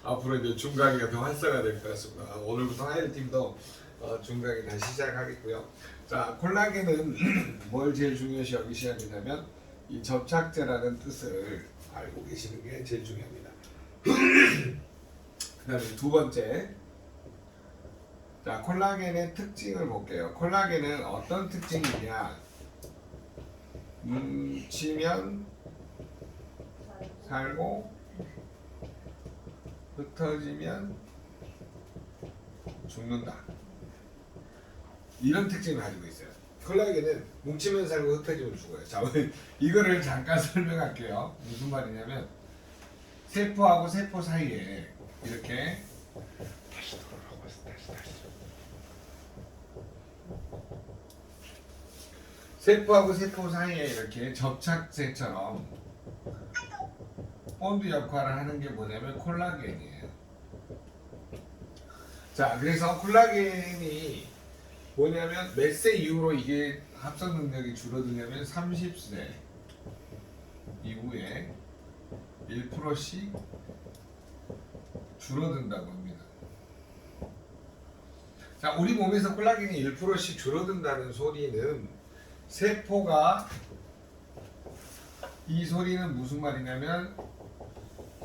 앞으로 이제 중강이가 더 활성화될 것 같습니다. 오늘부터 하이팀도 중강이 다시 시작하겠고요. 자, 콜라겐은 뭘 제일 중요시 여기셔야 되냐면 이 접착제라는 뜻을 알고 계시는 게 제일 중요합니다. 그다음에 두 번째, 자, 콜라겐의 특징을 볼게요. 콜라겐은 어떤 특징이냐? 뭉치면 살고 흩어지면 죽는다. 이런 특징을 가지고 있어요. 콜라겐은 뭉치면 살고 흩어지면 죽어요. 자, 이거를 잠깐 설명할게요. 무슨 말이냐면 세포하고 세포 사이에 이렇게 다시 돌아가고 있어. 다시. 세포하고 세포 사이에 이렇게 접착제처럼 본드 역할을 하는 게 뭐냐면 콜라겐이에요. 자, 그래서 콜라겐이 뭐냐면 몇 세 이후로 이게 합성 능력이 줄어드냐면 30세 이후에 1%씩 줄어든다고 합니다. 자, 우리 몸에서 콜라겐이 1%씩 줄어든다는 소리는 세포가 이 소리는 무슨 말이냐면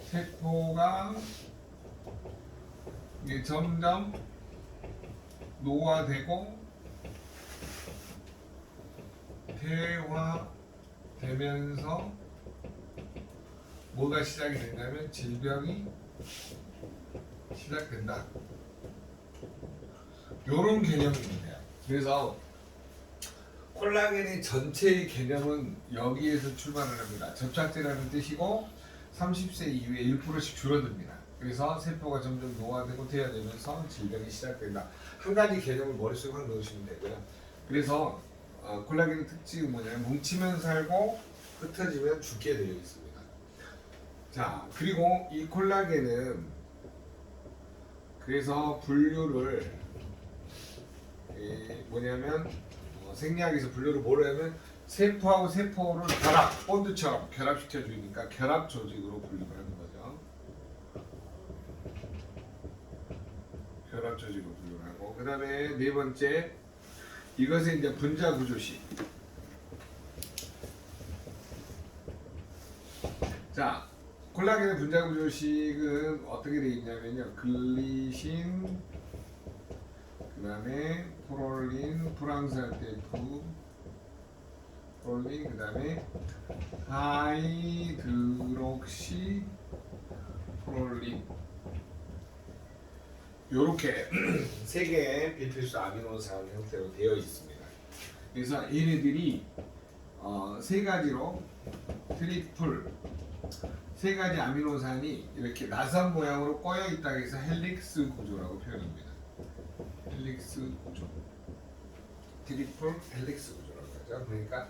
세포가 이게 점점 노화되고 퇴화되면서 뭐가 시작이 된다면 질병이 시작된다. 요런 개념입니다. 그래서 콜라겐의 전체의 개념은 여기에서 출발을 합니다. 접착제라는 뜻이고 30세 이후에 1%씩 줄어듭니다. 그래서 세포가 점점 노화되고 퇴화되면서 질병이 시작된다. 한 가지 개념을 머릿속에 확 넣으시면 되고요. 그래서 콜라겐의 특징은 뭐냐면 뭉치면 살고 흩어지면 죽게 되어 있습니다. 자, 그리고 이 콜라겐은 그래서 분류를 뭐냐면 생리학에서 분류를 뭐로 하면 세포하고 세포를 결합, 본드처럼 결합시켜 주니까 결합 조직으로 분류를 하는 거죠. 결합 조직으로 분류를 하고, 그 다음에 네 번째, 이것은 이제 분자 구조식. 자, 콜라겐의 분자 구조식은 어떻게 되어 있냐면요, 글리신, 그 다음에 프롤린, 프랑스 할 때 프롤린, 그 다음에 하이드록시 프롤린, 요렇게 세 개의 비필수 아미노산 형태로 되어 있습니다. 그래서 얘네들이 세 가지로 트리플, 세 가지 아미노산이 이렇게 나선 모양으로 꼬여 있다 해서 헬릭스 구조라고 표현합니다. 헬릭스 구조, 트리플 헬릭스 구조라고 하죠. 그러니까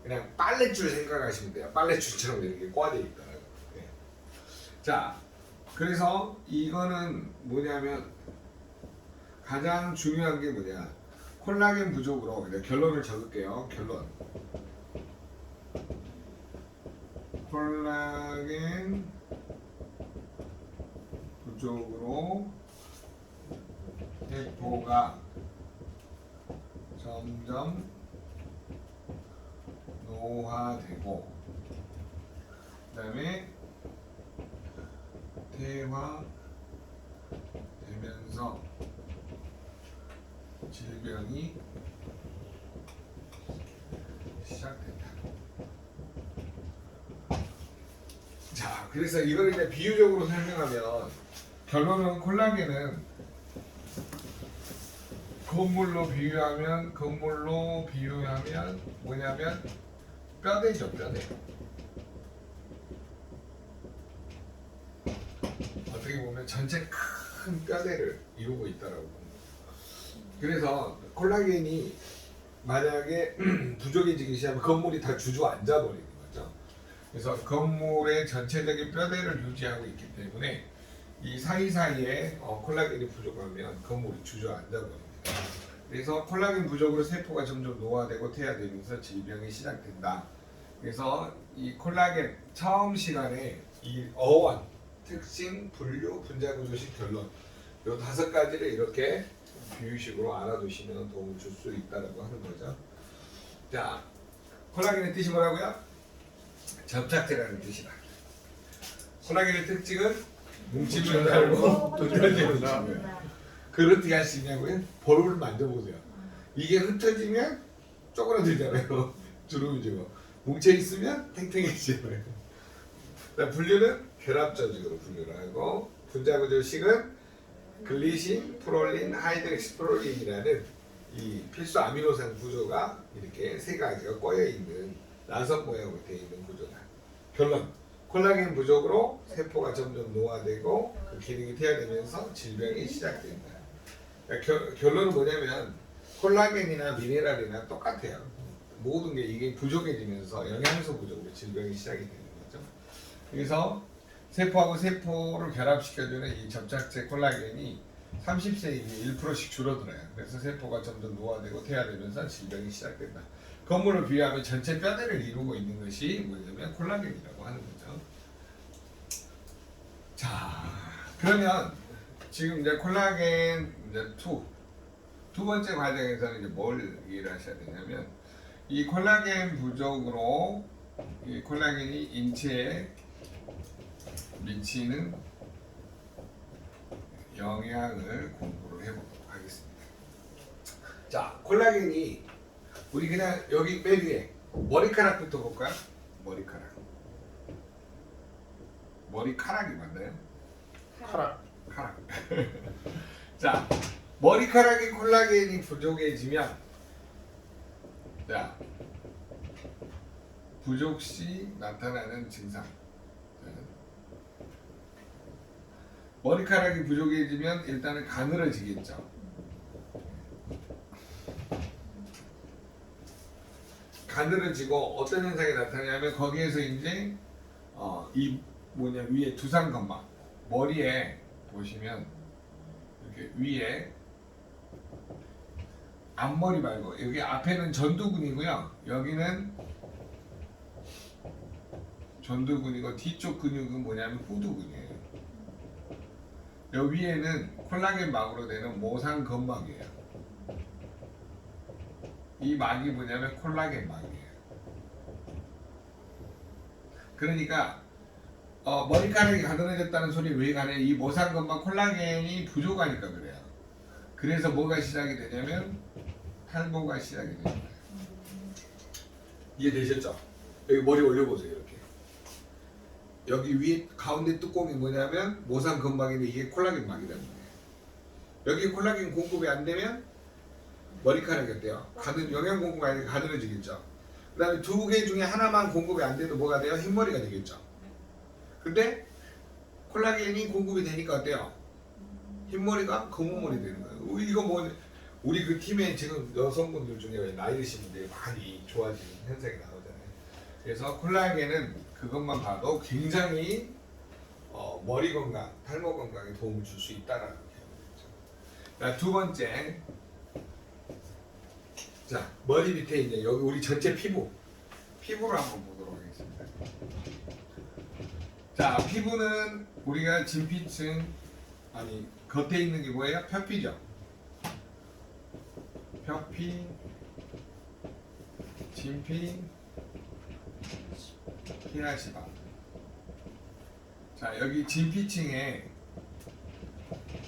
그냥 빨랫줄 생각하시면 돼요. 빨랫줄처럼 이렇게 꽈져 있더라고요. 네. 자, 그래서 이거는 뭐냐면 가장 중요한 게 뭐냐, 콜라겐 부족으로 결론을 적을게요. 결론, 콜라겐 부족으로 세포가 점점 노화되고 그 다음에 퇴화되면서 질병이 시작된다. 자, 그래서 이걸 이제 비유적으로 설명하면 결론은 콜라겐은 건물로 비유하면 뭐냐면 뼈대죠, 뼈대. 어떻게 보면 전체 큰 뼈대를 이루고 있다라고. 그래서 콜라겐이 만약에 부족해지기 시작하면 건물이 다 주저앉아 버리는 거죠. 그래서 건물의 전체적인 뼈대를 유지하고 있기 때문에 이 사이사이에 콜라겐이 부족하면 건물이 주저앉아 버립니다. 그래서 콜라겐 부족으로 세포가 점점 노화되고 퇴화되면서 질병이 시작된다. 그래서 이 콜라겐 처음 시간에 이 어원 특징, 분류, 분자구조식, 결론 요 5가지를 이렇게 비유식으로 알아두시면 도움을 줄 수 있다라고 하는 거죠. 자, 콜라겐의 뜻이 뭐라고요? 접착제라는 뜻이다. 콜라겐의 특징은 뭉치면 달고 흩어지면 달고. 그걸 어떻게 할 수 있냐고요? 볼을 만져보세요. 이게 흩어지면 쪼그라들잖아요. 주름이죠. 뭉쳐있으면 탱탱해지잖아요. 분류는 결합조직으로 분류를 하고, 분자구조식은 글리신, 프롤린, 하이드렉시프롤린이라는 이 필수 아미노산 구조가 이렇게 3가지가 꼬여있는 나선 모양으로 되어 있는 구조다. 결론, 콜라겐 부족으로 세포가 점점 노화되고 그 기능이 퇴화되면서 질병이 시작된다. 그러니까 결론은 뭐냐면 콜라겐이나 미네랄이나 똑같아요. 모든 게 이게 부족해지면서 영양소 부족으로 질병이 시작이 되는 거죠. 그래서 세포하고 세포를 결합시켜주는 이 접착제 콜라겐이 30세 이후에 1%씩 줄어들어요. 그래서 세포가 점점 노화되고 퇴화되면서 질병이 시작된다. 건물을 비유하면 전체 뼈대를 이루고 있는 것이 뭐냐면 콜라겐이라고 하는 거죠. 자, 그러면 지금 이제 콜라겐 이제 두 번째 과정에서는 이제 뭘 이해를 하셔야 되냐면 이 콜라겐 부족으로 이 콜라겐이 인체에 미치는 영향을 공부를 해보도록 하겠습니다. 자, 콜라겐이 우리 그냥 여기 맨 위에 머리카락부터 볼까요? 머리카락이 맞나요? 카락. 자, 머리카락이 콜라겐이 부족해지면, 자, 부족 시 나타나는 증상. 머리카락이 부족해지면 일단은 가늘어지겠죠. 가늘어지고 어떤 현상이 나타나냐면 거기에서 이제 이 위에 두상건막 머리에 보시면 이렇게 위에 앞머리 말고 여기 앞에는 전두근이고요. 여기는 전두근이고 뒤쪽 근육은 뭐냐면 후두근이에요. 여기 위에는 콜라겐 막으로 되는 모상건막이에요. 이 막이 뭐냐면 콜라겐 막이에요. 그러니까 머리카락이 가늘어졌다는 소리 왜 가냐? 이 모상건막 콜라겐이 부족하니까 그래요. 그래서 뭐가 시작이 되냐면 탈모가 시작이 됩니다. 이해되셨죠? 여기 머리 올려보세요. 이렇게 여기 위에 가운데 뚜껑이 뭐냐면 모상건막인데 이게 콜라겐 막이라는 거예요. 여기 콜라겐 공급이 안 되면 머리카락이 어때요? 영양 공급이 안 되면 가늘어지겠죠. 그 다음에 2개 중에 하나만 공급이 안 돼도 뭐가 돼요? 흰머리가 되겠죠. 근데 콜라겐이 공급이 되니까 어때요? 흰머리가 검은머리 되는 거예요. 이거 뭐 우리 그 팀에 지금 여성분들 중에 나이 드신 분들이 많이 좋아지는 현상이 나오잖아요. 그래서 콜라겐은 그것만 봐도 굉장히 머리 건강, 탈모 건강에 도움을 줄 수 있다라는 거죠. 두 번째, 자 머리 밑에 이제 여기 우리 전체 피부를 한번 보도록 하겠습니다. 자, 피부는 우리가 진피층 겉에 있는 게 뭐예요? 표피죠. 표피, 진피, 피하시바. 자, 여기 진피층에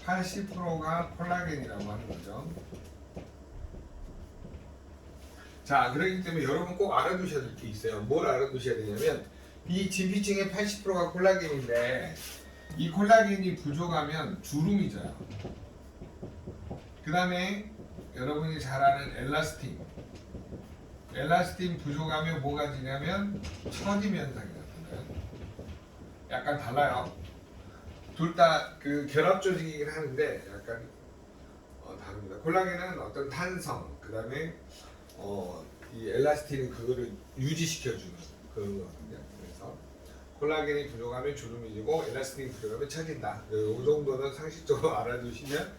80%가 콜라겐이라고 하는 거죠. 자, 그렇기 때문에 여러분 꼭 알아두셔야 될 게 있어요. 뭘 알아두셔야 되냐면 이 진피층의 80%가 콜라겐인데 이 콜라겐이 부족하면 주름이 져요. 그 다음에 여러분이 잘 아는 엘라스틴 부족하면 뭐가 지냐면 처짐 현상이 나타나요. 약간 달라요. 둘 다 그 결합 조직이긴 하는데 약간 다릅니다. 콜라겐은 어떤 탄성, 그 다음에 이 엘라스틴은 그거를 유지시켜주는 그런 거거든요. 그래서 콜라겐이 부족하면 주름이 지고 엘라스틴이 부족하면 처진다. 이 정도는 상식적으로 알아두시면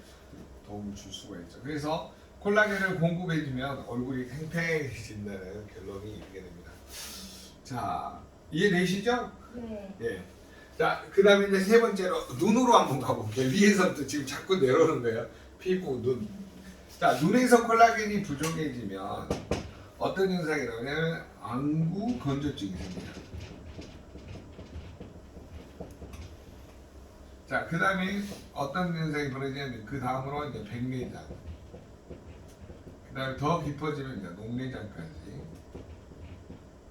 도움을 줄 수가 있죠. 그래서 콜라겐을 공급해주면 얼굴이 팽팽해진다는 결론이 있게 됩니다. 자, 이해되시죠? 네. 예. 자, 그 다음에 이제 세 번째로 눈으로 한번 가볼게요. 위에서부터 지금 자꾸 내려오는 거예요. 피부, 눈. 자, 눈에서 콜라겐이 부족해지면 어떤 현상이 나오냐면 안구 건조증이 생겨요. 자, 그 다음에 어떤 현상이 벌어지냐면 그 다음으로 이제 백내장. 그 다음에 더 깊어지면 이제 녹내장까지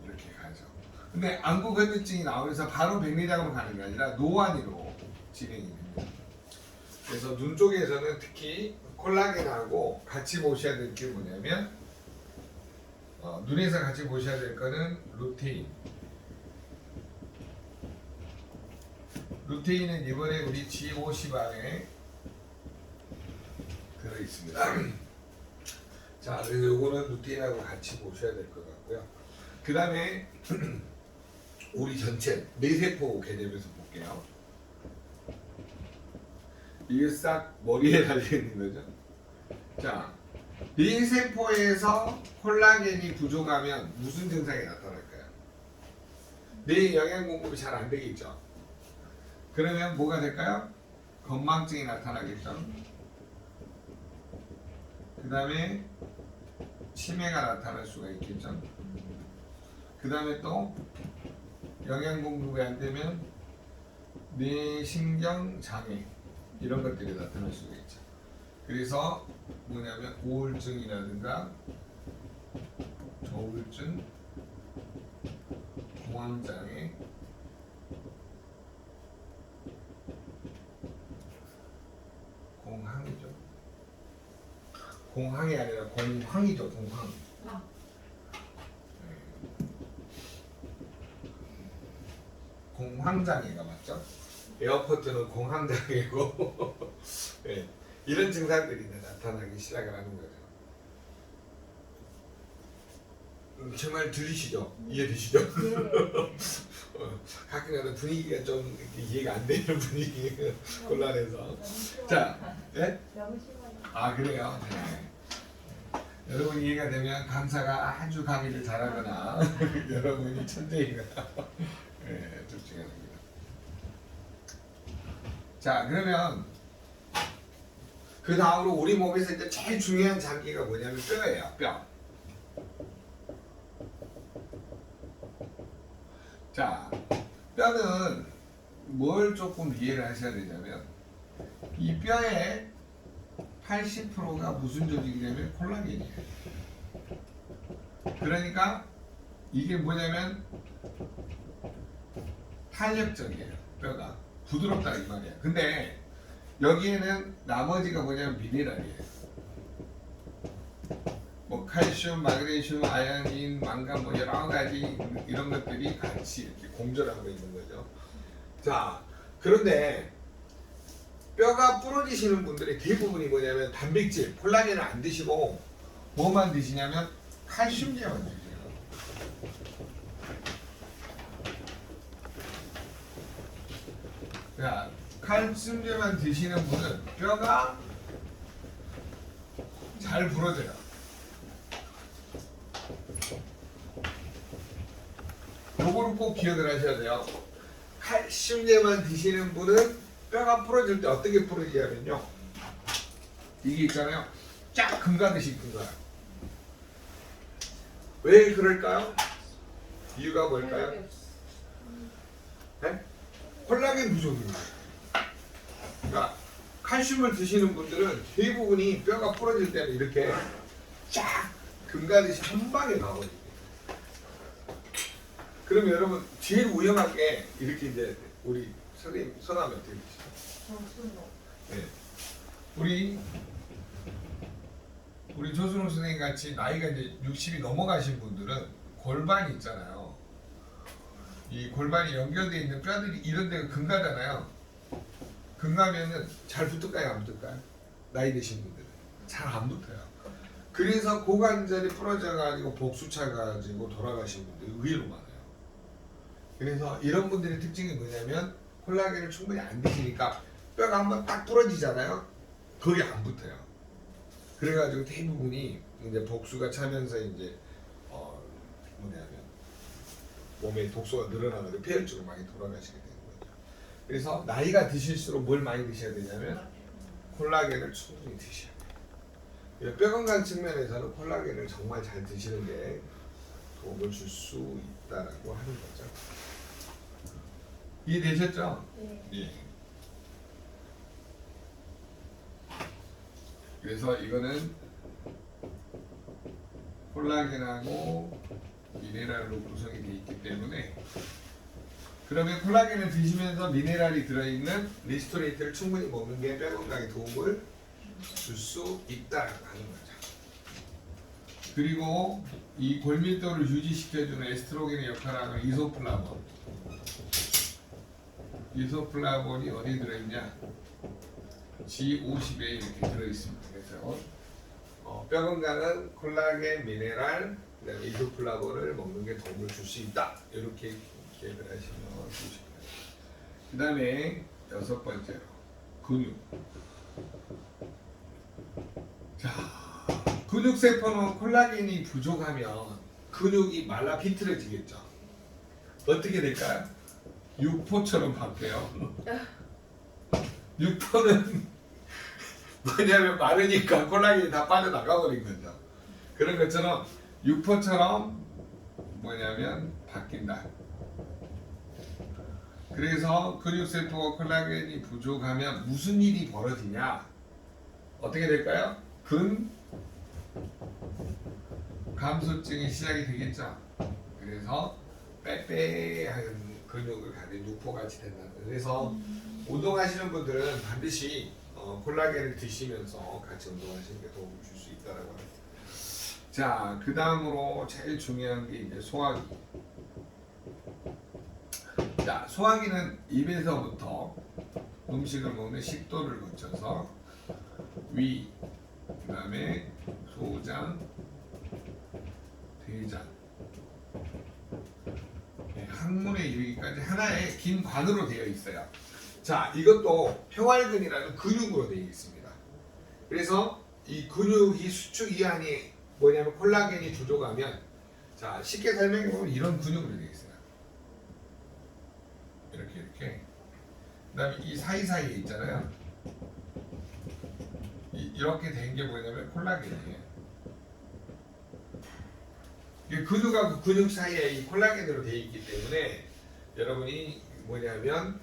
이렇게 가죠. 근데 안구 건조증이 나오면서 바로 백내장으로 가는 게 아니라 노안으로 진행이 됩니다. 그래서 눈 쪽에서는 특히 콜라겐하고 같이 보셔야 될 게 뭐냐면 눈에서 같이 보셔야 될 거는 루테인. 루테인은 이번에 우리 G50 안에 들어 있습니다. 자, 그래서 요거는 루테인하고 같이 보셔야 될 것 같고요. 그 다음에 우리 전체 뇌세포 개념에서 볼게요. 이게 싹 머리에 달려있는 거죠. 자, 뇌세포에서 콜라겐이 부족하면 무슨 증상이 나타날까요? 뇌 영양 공급이 잘 안 되겠죠. 그러면 뭐가 될까요? 건망증이 나타나겠죠. 그 다음에 치매가 나타날 수가 있겠죠. 그 다음에 또 영양 공급이 안 되면 뇌신경 장애 이런 것들이 나타날 수가 있죠. 그래서 뭐냐면 우울증이라든가 조울증, 공황장애, 공황이죠. 공황이 아니라 공황이죠. 공황. 공황장애가 맞죠? 에어포트는 공황장애고 네, 이런 증상들이 나타나기 시작을 하는 거죠. 제 말 들리시죠? 이해되시죠? 가끔가다 분위기가 좀 이해가 안 되는 분위기가 곤란해서 자, 네? 아 그래요? 네. 여러분 이해가 되면 강사가 아주 강의를 잘하거나 여러분이 천재이거나 네, 둘 중에 하나입니다. 자, 그러면 그 다음으로 우리 몸에서 이제 제일 중요한 장기가 뭐냐면 뼈예요. 뼈. 자, 뼈는 뭘 조금 이해를 하셔야 되냐면 이 뼈의 80%가 무슨 조직이냐면 콜라겐이에요. 그러니까 이게 뭐냐면 탄력적이에요. 뼈가 부드럽다 이 말이야. 근데 여기에는 나머지가 뭐냐면 미네랄이에요. 뭐 칼슘, 마그네슘, 아연인, 망간 뭐 여러 가지 이런 것들이 같이 이렇게 공존하고 있는 거죠. 자, 그런데 뼈가 부러지시는 분들의 대부분이 뭐냐면 단백질, 콜라겐을 안 드시고 뭐만 드시냐면 칼슘제만 드세요. 자, 칼슘제만 드시는 분은 뼈가 잘 부러져요. 요거를 꼭 기억을 하셔야 돼요. 칼슘제만 드시는 분은 뼈가 부러질 때 어떻게 부러지냐면요. 이게 있잖아요. 쫙 금가듯이 금가요. 왜 그럴까요? 이유가 뭘까요? 네? 콜라겐 부족입니다. 그러니까 칼슘을 드시는 분들은 대부분이 뼈가 부러질 때는 이렇게 쫙 금가듯이 한 방에 나오거든요. 그럼 여러분 제일 위험한 게 이렇게 이제 우리 선생님 성함이 어떻게 되시죠? 네. 우리 조순호 선생님 같이 나이가 이제 60이 넘어가신 분들은 골반이 있잖아요. 이 골반이 연결되어 있는 뼈들이 이런 데가 금가잖아요. 금가면은 잘 붙을까요? 안 붙을까요? 나이 드신 분들은 잘 안 붙어요. 그래서 고관절이 부러져가지고 복수 차가지고 돌아가신 분들이 의외로 많아요. 그래서 이런 분들의 특징이 뭐냐면 콜라겐을 충분히 안 드시니까 뼈가 한번 딱 부러지잖아요. 거기 안 붙어요. 그래가지고 대부분이 이제 복수가 차면서 이제 뭐냐면 몸에 독소가 늘어나면서 폐혈증으로 많이 돌아가시게 되는 거죠. 그래서 나이가 드실수록 뭘 많이 드셔야 되냐면 콜라겐을 충분히 드셔야 돼요. 뼈 건강 측면에서는 콜라겐을 정말 잘 드시는 게 도움을 줄 수 있다라고 하는 거죠. 이해되셨죠? 네. 예. 그래서 이거는 콜라겐하고 미네랄로 구성이 되어 있기 때문에 그러면 콜라겐을 드시면서 미네랄이 들어있는 리스토레이트를 충분히 먹는 게 뼈 건강에 도움을 줄 수 있다라고 하는 거죠. 그리고 이 골밀도를 유지시켜주는 에스트로겐의 역할을 하는 이소플라본. 이소플라본이 어디 들어있냐? G50에 이렇게 들어있습니다. 그래서 뼈 건강은 콜라겐, 미네랄, 그다음에 이소플라본을 먹는 게 도움을 줄 수 있다. 이렇게 기억을 하시면 좋으실 거예요. 그 다음에 6번째로 근육. 자, 근육세포는 콜라겐이 부족하면 근육이 말라 비틀어지겠죠. 어떻게 될까요? 육포처럼 바뀌어요. 육포는 뭐냐면 마르니까 콜라겐이 다 빠져나가 버린 거죠. 그런 것처럼 육포처럼 뭐냐면 바뀐다. 그래서 근육세포가 콜라겐이 부족하면 무슨 일이 벌어지냐? 어떻게 될까요? 감소증이 시작이 되겠죠. 그래서 빼빼한 근육을 가진 육포같이 된다는 거예요. 그래서 운동하시는 분들은 반드시 콜라겐을 드시면서 같이 운동하시는 게 도움을 줄 수 있다고 합니다. 자, 그 다음으로 제일 중요한 게 이제 소화기. 자, 소화기는 입에서부터 음식을 먹는 식도를 거쳐서 위, 그 다음에 소장, 대장, 항문에 이르기까지 하나의 긴 관으로 되어 있어요. 자, 이것도 평활근이라는 근육으로 되어 있습니다. 그래서 이 근육이 수축 이완이 뭐냐면 콜라겐이 부족하면, 자, 쉽게 설명해 보면 이런 근육으로 되어 있어요. 이렇게. 그다음에 이 사이사이에 있잖아요. 이렇게 된 게 뭐냐면 콜라겐이에요. 근육하고 근육 사이에 이 콜라겐으로 되어 있기 때문에 여러분이 뭐냐면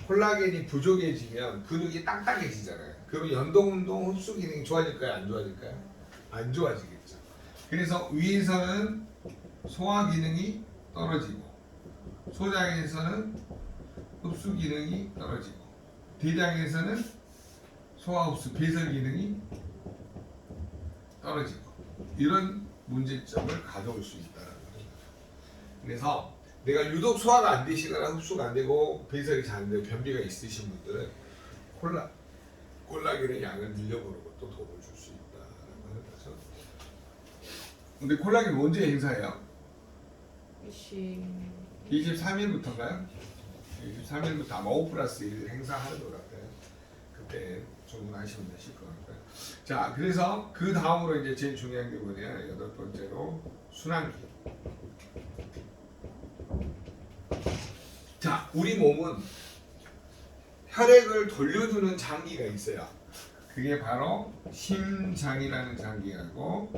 콜라겐이 부족해지면 근육이 딱딱해지잖아요. 그러면 연동운동 흡수 기능이 좋아질까요? 안 좋아질까요? 안 좋아지겠죠. 그래서 위에서는 소화 기능이 떨어지고 소장에서는 흡수 기능이 떨어지고 대장에서는 소화 흡수 배설 기능이 떨어지고 이런 문제점을 가져올 수 있다는 거죠. 그래서 내가 유독 소화가 안 되시거나 흡수가 안 되고 배설이 잘 안 되고 변비가 있으신 분들은 콜라겐의 양을 늘려보는 것도 도움을 줄 수 있다는 거죠. 근데 콜라겐 언제 행사해요? 23일부터인가요? 23일부터 아마 5+1 행사하는 것 같아요. 그때 주문하시면 되실 것 같아요. 자, 그래서 그 다음으로 이제 제일 중요한 게 뭐냐? 8번째로 순환기. 자, 우리 몸은 혈액을 돌려주는 장기가 있어요. 그게 바로 심장이라는 장기하고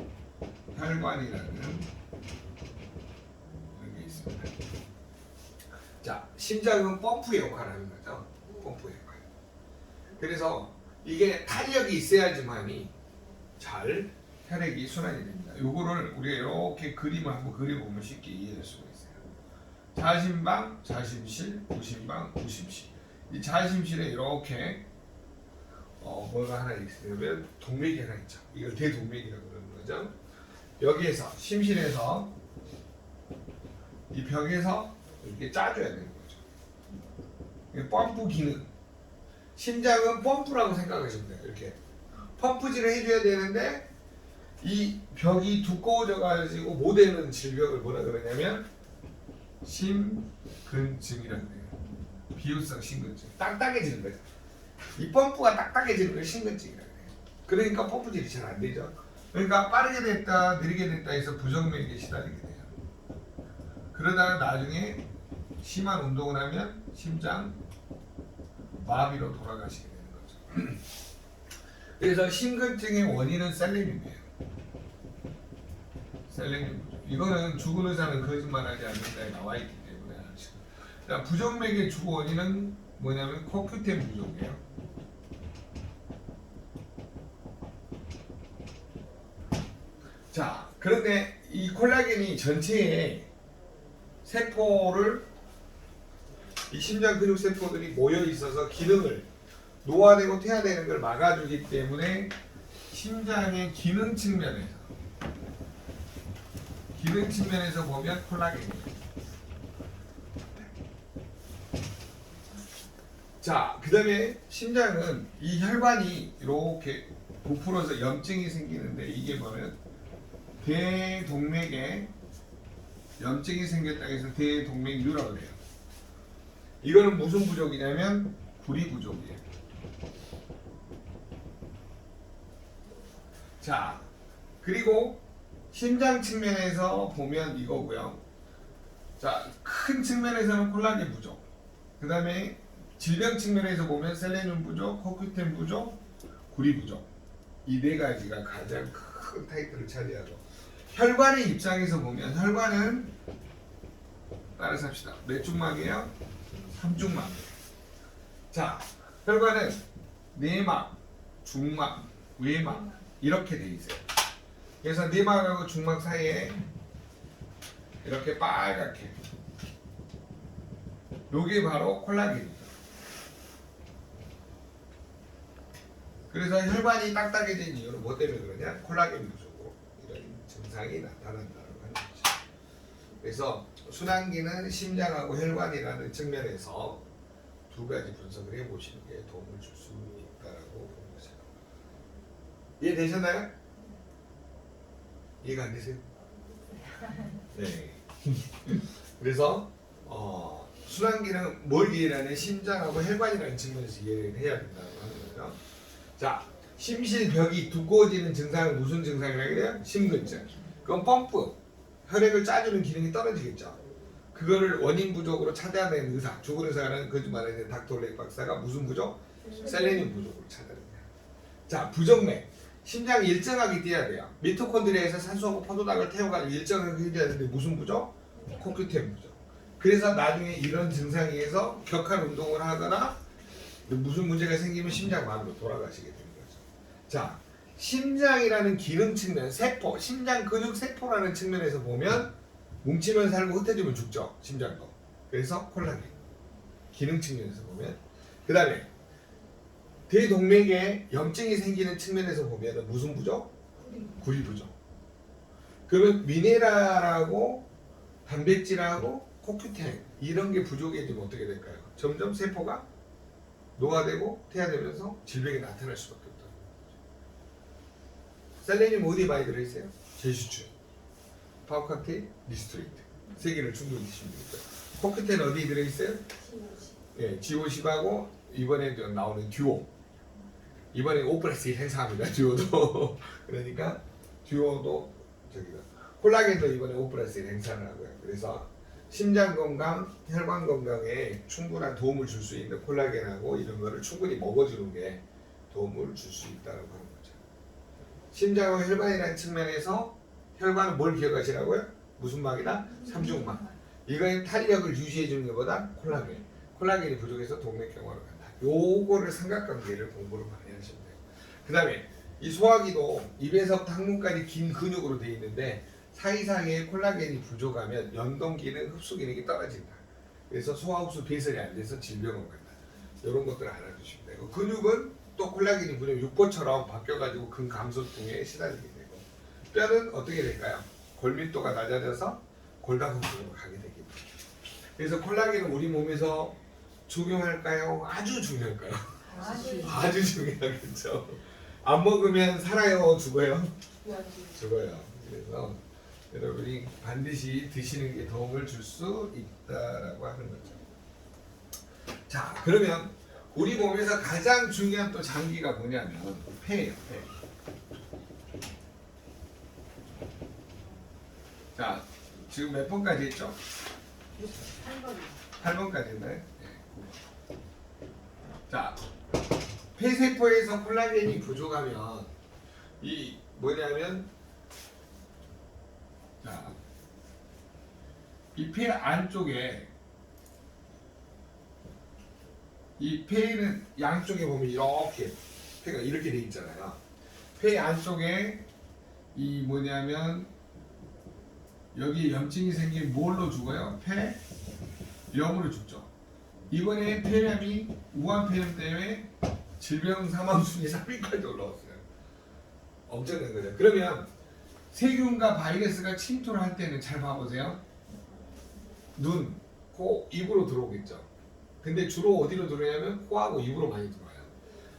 혈관이라는 게 있습니다. 자, 심장은 펌프 역할을 하는 거죠. 펌프 역할. 그래서 이게 탄력이 있어야지만이 잘 혈액이 순환이 됩니다. 요거를 우리가 이렇게 그림을 한번 그려보면 쉽게 이해할 수가 있어요. 자심방, 자심실, 구심방, 구심실. 이 자심실에 이렇게 뭐가 하나 있으면 동맥이 하나 있죠. 이걸 대동맥이라고 그러는 거죠. 여기에서 심실에서 이 벽에서 이렇게 짜줘야 되는 거죠. 이게 펌프 기능. 심장은 펌프라고 생각하시면 돼요. 이렇게 펌프질을 해줘야 되는데 이 벽이 두꺼워져 가지고 못 되는 질병을 뭐라 그러냐면 심근증이라고 해요. 비효성 심근증. 딱딱해지는 거죠. 이 펌프가 딱딱해지는 걸 심근증이라고 해요. 그러니까 펌프질이 잘 안 되죠. 그러니까 빠르게 됐다 느리게 됐다 해서 부정맥에 시달리게 돼요. 그러다가 나중에 심한 운동을 하면 심장 마비로 돌아가시게 되는 거죠. 그래서 심근증의 원인은 셀레늄이에요. 셀레늄 부족. 이거는 죽은 의사는 거짓말하지 않는다에 나와 있기 때문에 아시고. 자, 부정맥의 주 원인은 뭐냐면 코큐텐 부족이에요. 자, 그런데 이 콜라겐이 전체에 세포를 이 심장 근육 세포들이 모여 있어서 기능을 노화되고 퇴화되는 걸 막아주기 때문에 심장의 기능 측면에서 보면 콜라겐이에요. 자, 그 다음에 심장은 이 혈관이 이렇게 부풀어서 염증이 생기는데 이게 뭐냐면 대동맥에 염증이 생겼다 해서 대동맥류라고 해요. 이거는 무슨 부족이냐면 구리 부족이에요. 자, 그리고 심장 측면에서 보면 이거고요. 자, 큰 측면에서는 콜라겐 부족. 그 다음에 질병 측면에서 보면 셀레늄 부족, 코큐텐 부족, 구리 부족. 이 네 가지가 가장 큰 타이틀을 차지하죠. 혈관의 입장에서 보면 혈관은 따라서 합시다. 몇 중막이에요? 3중막. 자, 혈관은 내막, 중막, 외막 이렇게 돼 있어요. 그래서 내막하고 중막 사이에 이렇게 빨갛게 요게 바로 콜라겐이죠. 그래서 혈관이 딱딱해진 이유는 뭐 때문에 그러냐? 콜라겐 부족으로 이런 증상이 나타난다고 하는 거죠. 그래서 순환기는 심장하고 혈관이라는 측면에서 두 가지 분석을 해보시는 게 도움을 줄 수 있다라고 보는 거죠. 이해되셨나요? 이해가 안 되세요? 네. 그래서 순환기는 뭘 이해하냐면 심장하고 혈관이라는 측면에서 이해를 해야 된다고 하는 거죠. 자, 심실벽이 두꺼워지는 증상은 무슨 증상이라고 해요? 심근증. 그건 펌프, 혈액을 짜주는 기능이 떨어지겠죠. 그거를 원인 부족으로 찾아낸 의사, 죽은 의사는 거짓말하는 닥터 레이 박사가 무슨 부족? 셀레늄 부족을 찾아냅니다. 자, 부정맥. 심장이 일정하게 뛰어야 돼요. 미토콘드리아에서 산소하고 포도당을 태워가지고 일정하게 뛰어야 되는데 무슨 부족? 코큐텐 부족. 그래서 나중에 이런 증상에 의해서 격한 운동을 하거나 무슨 문제가 생기면 심장마비로 돌아가시게 되는 거죠. 자, 심장이라는 기능 측면, 세포, 심장 근육 세포라는 측면에서 보면 뭉치면 살고 흩어지면 죽죠. 심장도. 그래서 콜라겐. 기능 측면에서 보면. 그 다음에 대동맥에 염증이 생기는 측면에서 보면 무슨 부족? 구리 부족. 그러면 미네랄하고 단백질하고 코큐텐 이런 게 부족해지면 어떻게 될까요? 점점 세포가 노화되고 퇴화되면서 질병이 나타날 수밖에 없다. 셀레늄 어디 많이 들어있어요? 제수추, 파우카티, 리스트레이트 세 개를 충분히 드시면 되겠죠. 코큐텐 어디 들어있어요? 예, 지오십하고 이번에 나오는 듀오. 이번에 오프라스 행사합니다. 듀오도. 그러니까 듀오도 저기다. 콜라겐도 이번에 오프라스 행사를 하고요. 그래서 심장 건강, 혈관 건강에 충분한 도움을 줄 수 있는 콜라겐하고 이런 거를 충분히 먹어주는 게 도움을 줄 수 있다고 하는 거죠. 심장과 혈관이라는 측면에서 혈관은 뭘 기억하시라고요? 무슨 막이다? 삼중막. 이거의 탄력을 유지해 주는 것보다 콜라겐. 콜라겐이 부족해서 동맥경화로 간다. 요거를 삼각관계를 공부를 많이 하시면 돼요. 그 다음에 이 소화기도 입에서부터 항문까지 긴 근육으로 되어 있는데 사이사이에 콜라겐이 부족하면 연동 기능, 흡수 기능이 떨어진다. 그래서 소화 흡수 배설이 안 돼서 질병을 간다. 이런 것들을 알아두시면 되고 근육은 또 콜라겐이 부족 육보처럼 바뀌어가지고 근감소통에 시달리게 되고 뼈는 어떻게 될까요? 골밀도가 낮아져서 골다공증으로 가게 되겠죠. 그래서 콜라겐은 우리 몸에서 중요할까요? 아주 중요할까요? 아주 중요하겠죠. 안 먹으면 살아요? 죽어요? 죽어요. 그래서 여러분이 반드시 드시는 게 도움을 줄 수 있다라고 하는 거죠. 자, 그러면 우리 몸에서 가장 중요한 또 장기가 뭐냐면 폐예요. 폐. 자, 지금 몇 번까지 했죠? 8번까지 했나요? 네. 자, 폐세포에서 콜라겐이 부족하면 이 뭐냐면 자, 이 폐 안쪽에 이 폐는 양쪽에 보면 이렇게 폐가 이렇게 돼 있잖아요. 폐 안쪽에 이 뭐냐면 여기 염증이 생기면 뭘로 죽어요? 폐렴으로 죽죠. 이번에 폐렴이 우한 폐렴 때문에 질병 사망 순위 3위까지 올라왔어요. 엄청난 거죠. 그러면 세균과 바이러스가 침투를 할 때는 잘 봐보세요. 눈, 코, 입으로 들어오겠죠. 근데 주로 어디로 들어오냐면 코하고 입으로 많이 들어와요.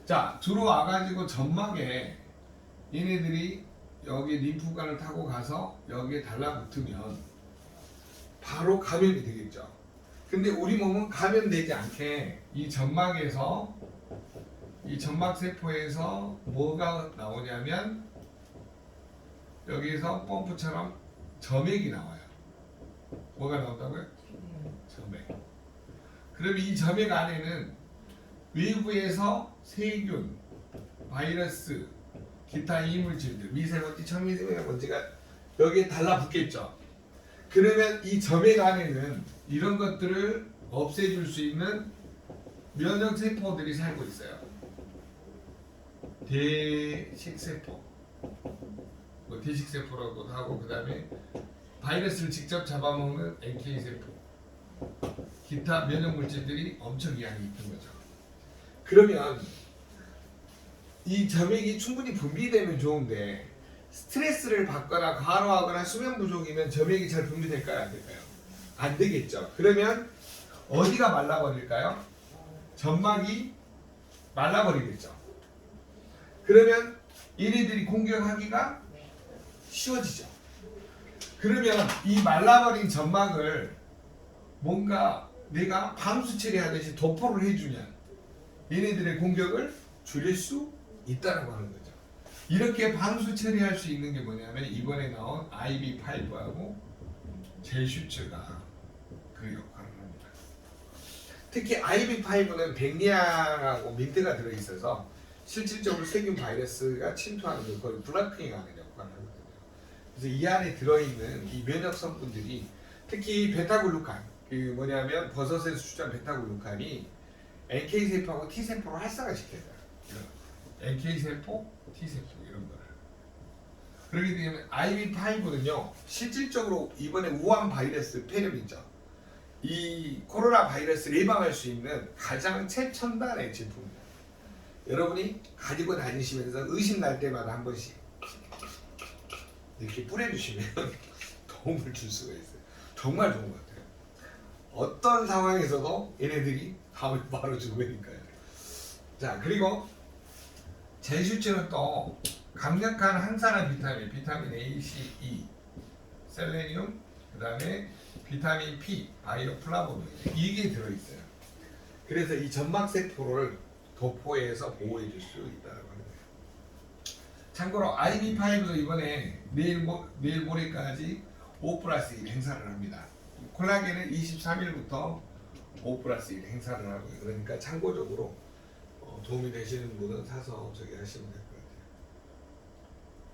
자, 들어와가지고 점막에 얘네들이 여기 림프관을 타고 가서 여기에 달라붙으면 바로 감염이 되겠죠. 근데 우리 몸은 감염되지 않게 이 점막에서 이 점막세포에서 뭐가 나오냐면 여기서 펌프처럼 점액이 나와요. 뭐가 나온다고요? 점액. 그럼 이 점액 안에는 외부에서 세균, 바이러스, 기타 이물질들, 미세먼지, 청미세먼지가 여기에 달라붙겠죠. 그러면 이 점액 안에는 이런 것들을 없애줄 수 있는 면역 세포들이 살고 있어요. 대식세포, 뭐 대식세포라고도 하고, 그 다음에 바이러스를 직접 잡아먹는 NK세포, 기타 면역 물질들이 엄청 양이 있는 거죠. 그러면 이 점액이 충분히 분비되면 좋은데 스트레스를 받거나 과로하거나 수면 부족이면 점액이 잘 분비될까요? 안 될까요? 안 되겠죠. 그러면 어디가 말라버릴까요? 점막이 말라버리겠죠. 그러면 얘네들이 공격하기가 쉬워지죠. 그러면 이 말라버린 점막을 뭔가 내가 방수 처리하듯이 도포를 해주면 얘네들의 공격을 줄일 수 있다라고 하는 거죠. 이렇게 방수 처리할 수 있는 게 뭐냐면 이번에 나온 IV5하고 젤슈츠가 그 역할을 합니다. 특히 IV5는 백리향하고 민트가 들어있어서 실질적으로 세균 바이러스가 침투하는 그걸 블러킹하는 역할을 하거든요. 그래서 이 안에 들어있는 이 면역 성분들이 특히 베타글루칸, 그 뭐냐면 버섯에서 추출한 베타글루칸이 NK세포하고 T세포를 활성화시켜요. NK세포, T세포 이런 거를. 그렇기 때문에 IV5는요 실질적으로 이번에 우한 바이러스 폐렴 있죠. 이 코로나 바이러스를 예방할 수 있는 가장 최첨단의 제품입니다. 여러분이 가지고 다니시면서 의심 날 때마다 한 번씩 이렇게 뿌려주시면 도움을 줄 수가 있어요. 정말 좋은 것 같아요. 어떤 상황에서도 얘네들이 다음에 바로 죽으니까요. 자, 그리고 젤슈츠는 또 강력한 항산화 비타민 A, C, E, 셀레늄, 그 다음에 비타민 P, 바이오플라보노이드 이게 들어있어요. 그래서 이 점막세포를 도포해서 보호해줄 수 있다고 하는 거예요. 참고로 IV5도 이번에 내일 모레까지 5+1 행사를 합니다. 콜라겐은 23일부터 5+1 행사를 하고요. 그러니까 참고적으로 도움이 되시는 분은 사서 저기 하시면 될 것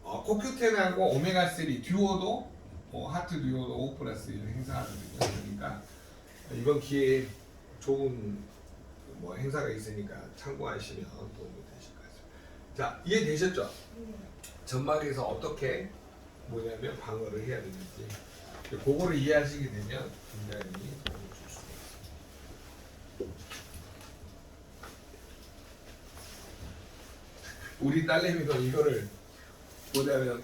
같아요. 코큐텐하고 오메가3 듀오도 하트 듀오도 5+1 행사하거든요. 그러니까 이번 기회에 좋은 행사가 있으니까 참고하시면 도움이 되실 것 같습니다. 자, 이해되셨죠? 점막에서 어떻게 뭐냐면 방어를 해야 되는지 그거를 이해하시게 되면 굉장히 도움을 줄 수가 있습니다. 우리 딸내미도 이거를 뭐냐면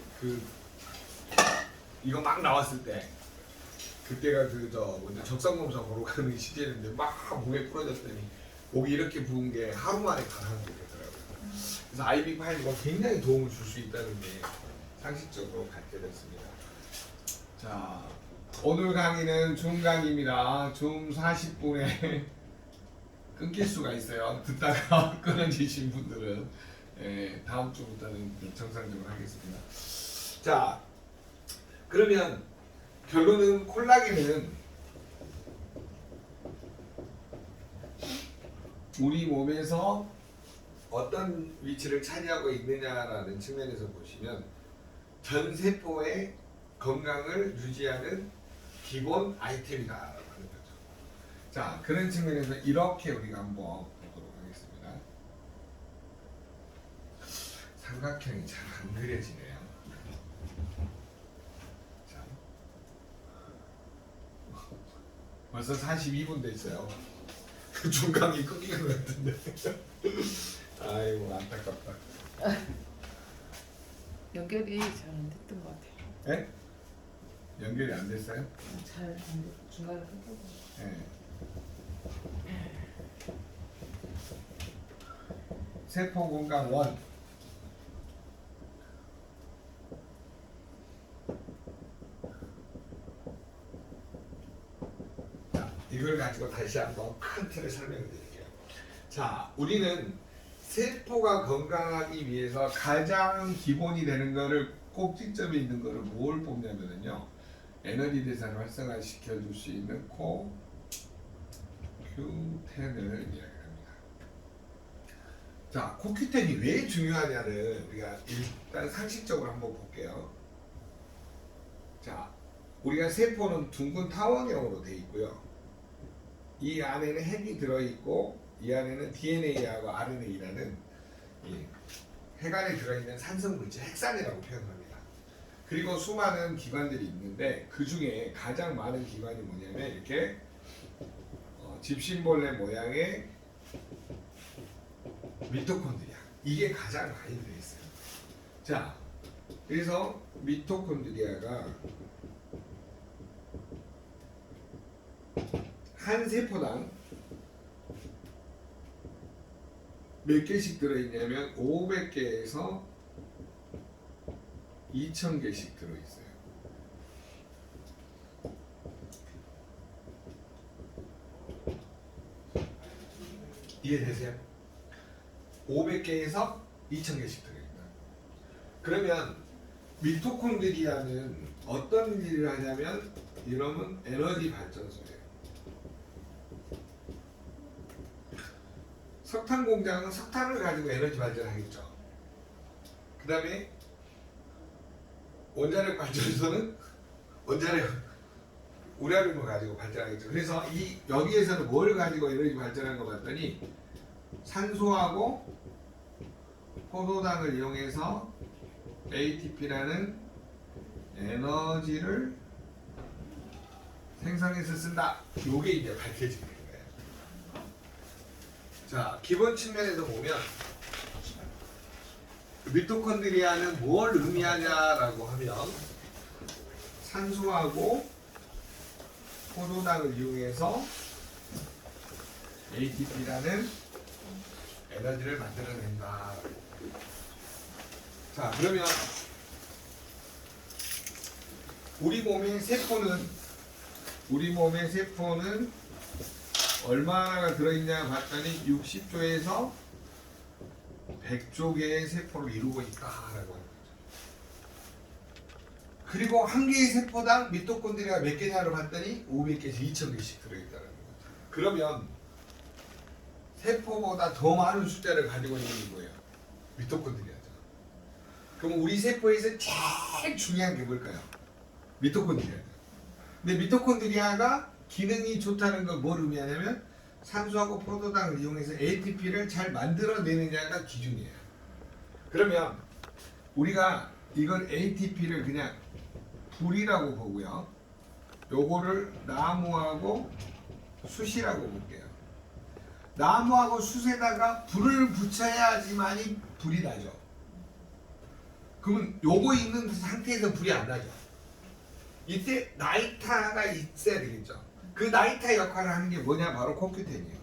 이거 막 나왔을 때 그때가 적성검사 보러 가는 시기였는데 막 목에 부러졌더니 목이 이렇게 부은 게 하루 만에 가라앉게 되더라고요. 그래서 IV5가 굉장히 도움을 줄 수 있다는 게 상식적으로 갖게 됐습니다. 자, 오늘 강의는 줌 강의입니다. 줌 40분에 끊길 수가 있어요. 듣다가 끊어지신 분들은 다음 주부터는 정상적으로 하겠습니다. 자, 그러면 결론은 콜라겐은 우리 몸에서 어떤 위치를 차지하고 있느냐라는 측면에서 보시면 전 세포의 건강을 유지하는 기본 아이템이다라고 하는 거죠. 자, 그런 측면에서 이렇게 우리가 한번 보도록 하겠습니다. 삼각형이 잘 안 그려지네요. 자, 벌써 42분 됐어요. 중간이 끊기는 것 같은데. 아이고 안타깝다. 연결이 잘 안 됐던 것 같아요. 예? 연결이 안 됐어요? 잘 안 됐고 중간에 끊겨서. 예. 세포 공간 1. 자, 이걸 가지고 다시 한번 큰 틀을 설명해 드릴게요. 자, 우리는 세포가 건강하기 위해서 가장 기본이 되는 거를 꼭지점에 있는 거를 뭘 뽑냐면요. 에너지 대사를 활성화시켜 줄 수 있는 CoQ10을 이야기합니다. 자, CoQ10이 왜 중요하냐를 우리가 일단 상식적으로 한번 볼게요. 자, 우리가 세포는 둥근 타원형으로 되어 있고요. 이 안에는 핵이 들어있고 이 안에는 DNA하고 RNA라는 이 핵 안에 들어있는 산성물질 핵산이라고 표현합니다. 그리고 수많은 기관들이 있는데 그 중에 가장 많은 기관이 뭐냐면 이렇게 집신벌레 모양의 미토콘드리아, 이게 가장 많이 들어있어요. 자, 그래서 미토콘드리아가 한 세포당 몇 개씩 들어있냐면 500개에서 2000개씩 들어있어요. 이해되세요? 500개에서 2000개씩 들어있다. 그러면 미토콘드리아는 어떤 일을 하냐면 이놈은 에너지 발전소예요. 석탄 공장은 석탄을 가지고 에너지 발전하겠죠. 그 다음에 원자력 발전소는 원자력 우라늄을 가지고 발전하겠죠. 그래서 이 여기에서는 뭘 가지고 에너지 발전하는 거 봤더니 산소하고 포도당을 이용해서 ATP라는 에너지를 생성해서 쓴다. 요게 이제 밝혀지는 거예요. 자, 기본 측면에서 보면 미토콘드리아는 뭘 의미하냐라고 하면 산소하고 포도당을 이용해서 ATP라는 에너지를 만들어낸다. 자, 그러면 우리 몸의 세포는 얼마나 들어있냐 봤더니 60조에서 100조 개의 세포를 이루고 있다라고 하는 거죠. 그리고 한 개의 세포당 미토콘드리아가 몇 개냐를 봤더니 500개에서 2000개씩 들어있다는 거죠. 그러면 세포보다 더 많은 숫자를 가지고 있는 게 뭐예요? 미토콘드리아죠. 그럼 우리 세포에서 제일 중요한 게 뭘까요? 미토콘드리아죠. 근데 미토콘드리아가 기능이 좋다는 건 뭘 의미하냐면 산소하고 포도당을 이용해서 ATP를 잘 만들어내느냐가 기준이에요. 그러면 우리가 이걸 ATP를 그냥 불이라고 보고요. 요거를 나무하고 숯이라고 볼게요. 나무하고 숯에다가 불을 붙여야지만이 불이 나죠. 그러면 요거 있는 상태에서 불이 안 나죠. 이때 나이타가 있어야 되겠죠. 그 나이타 역할을 하는 게 뭐냐? 바로 CoQ10이에요.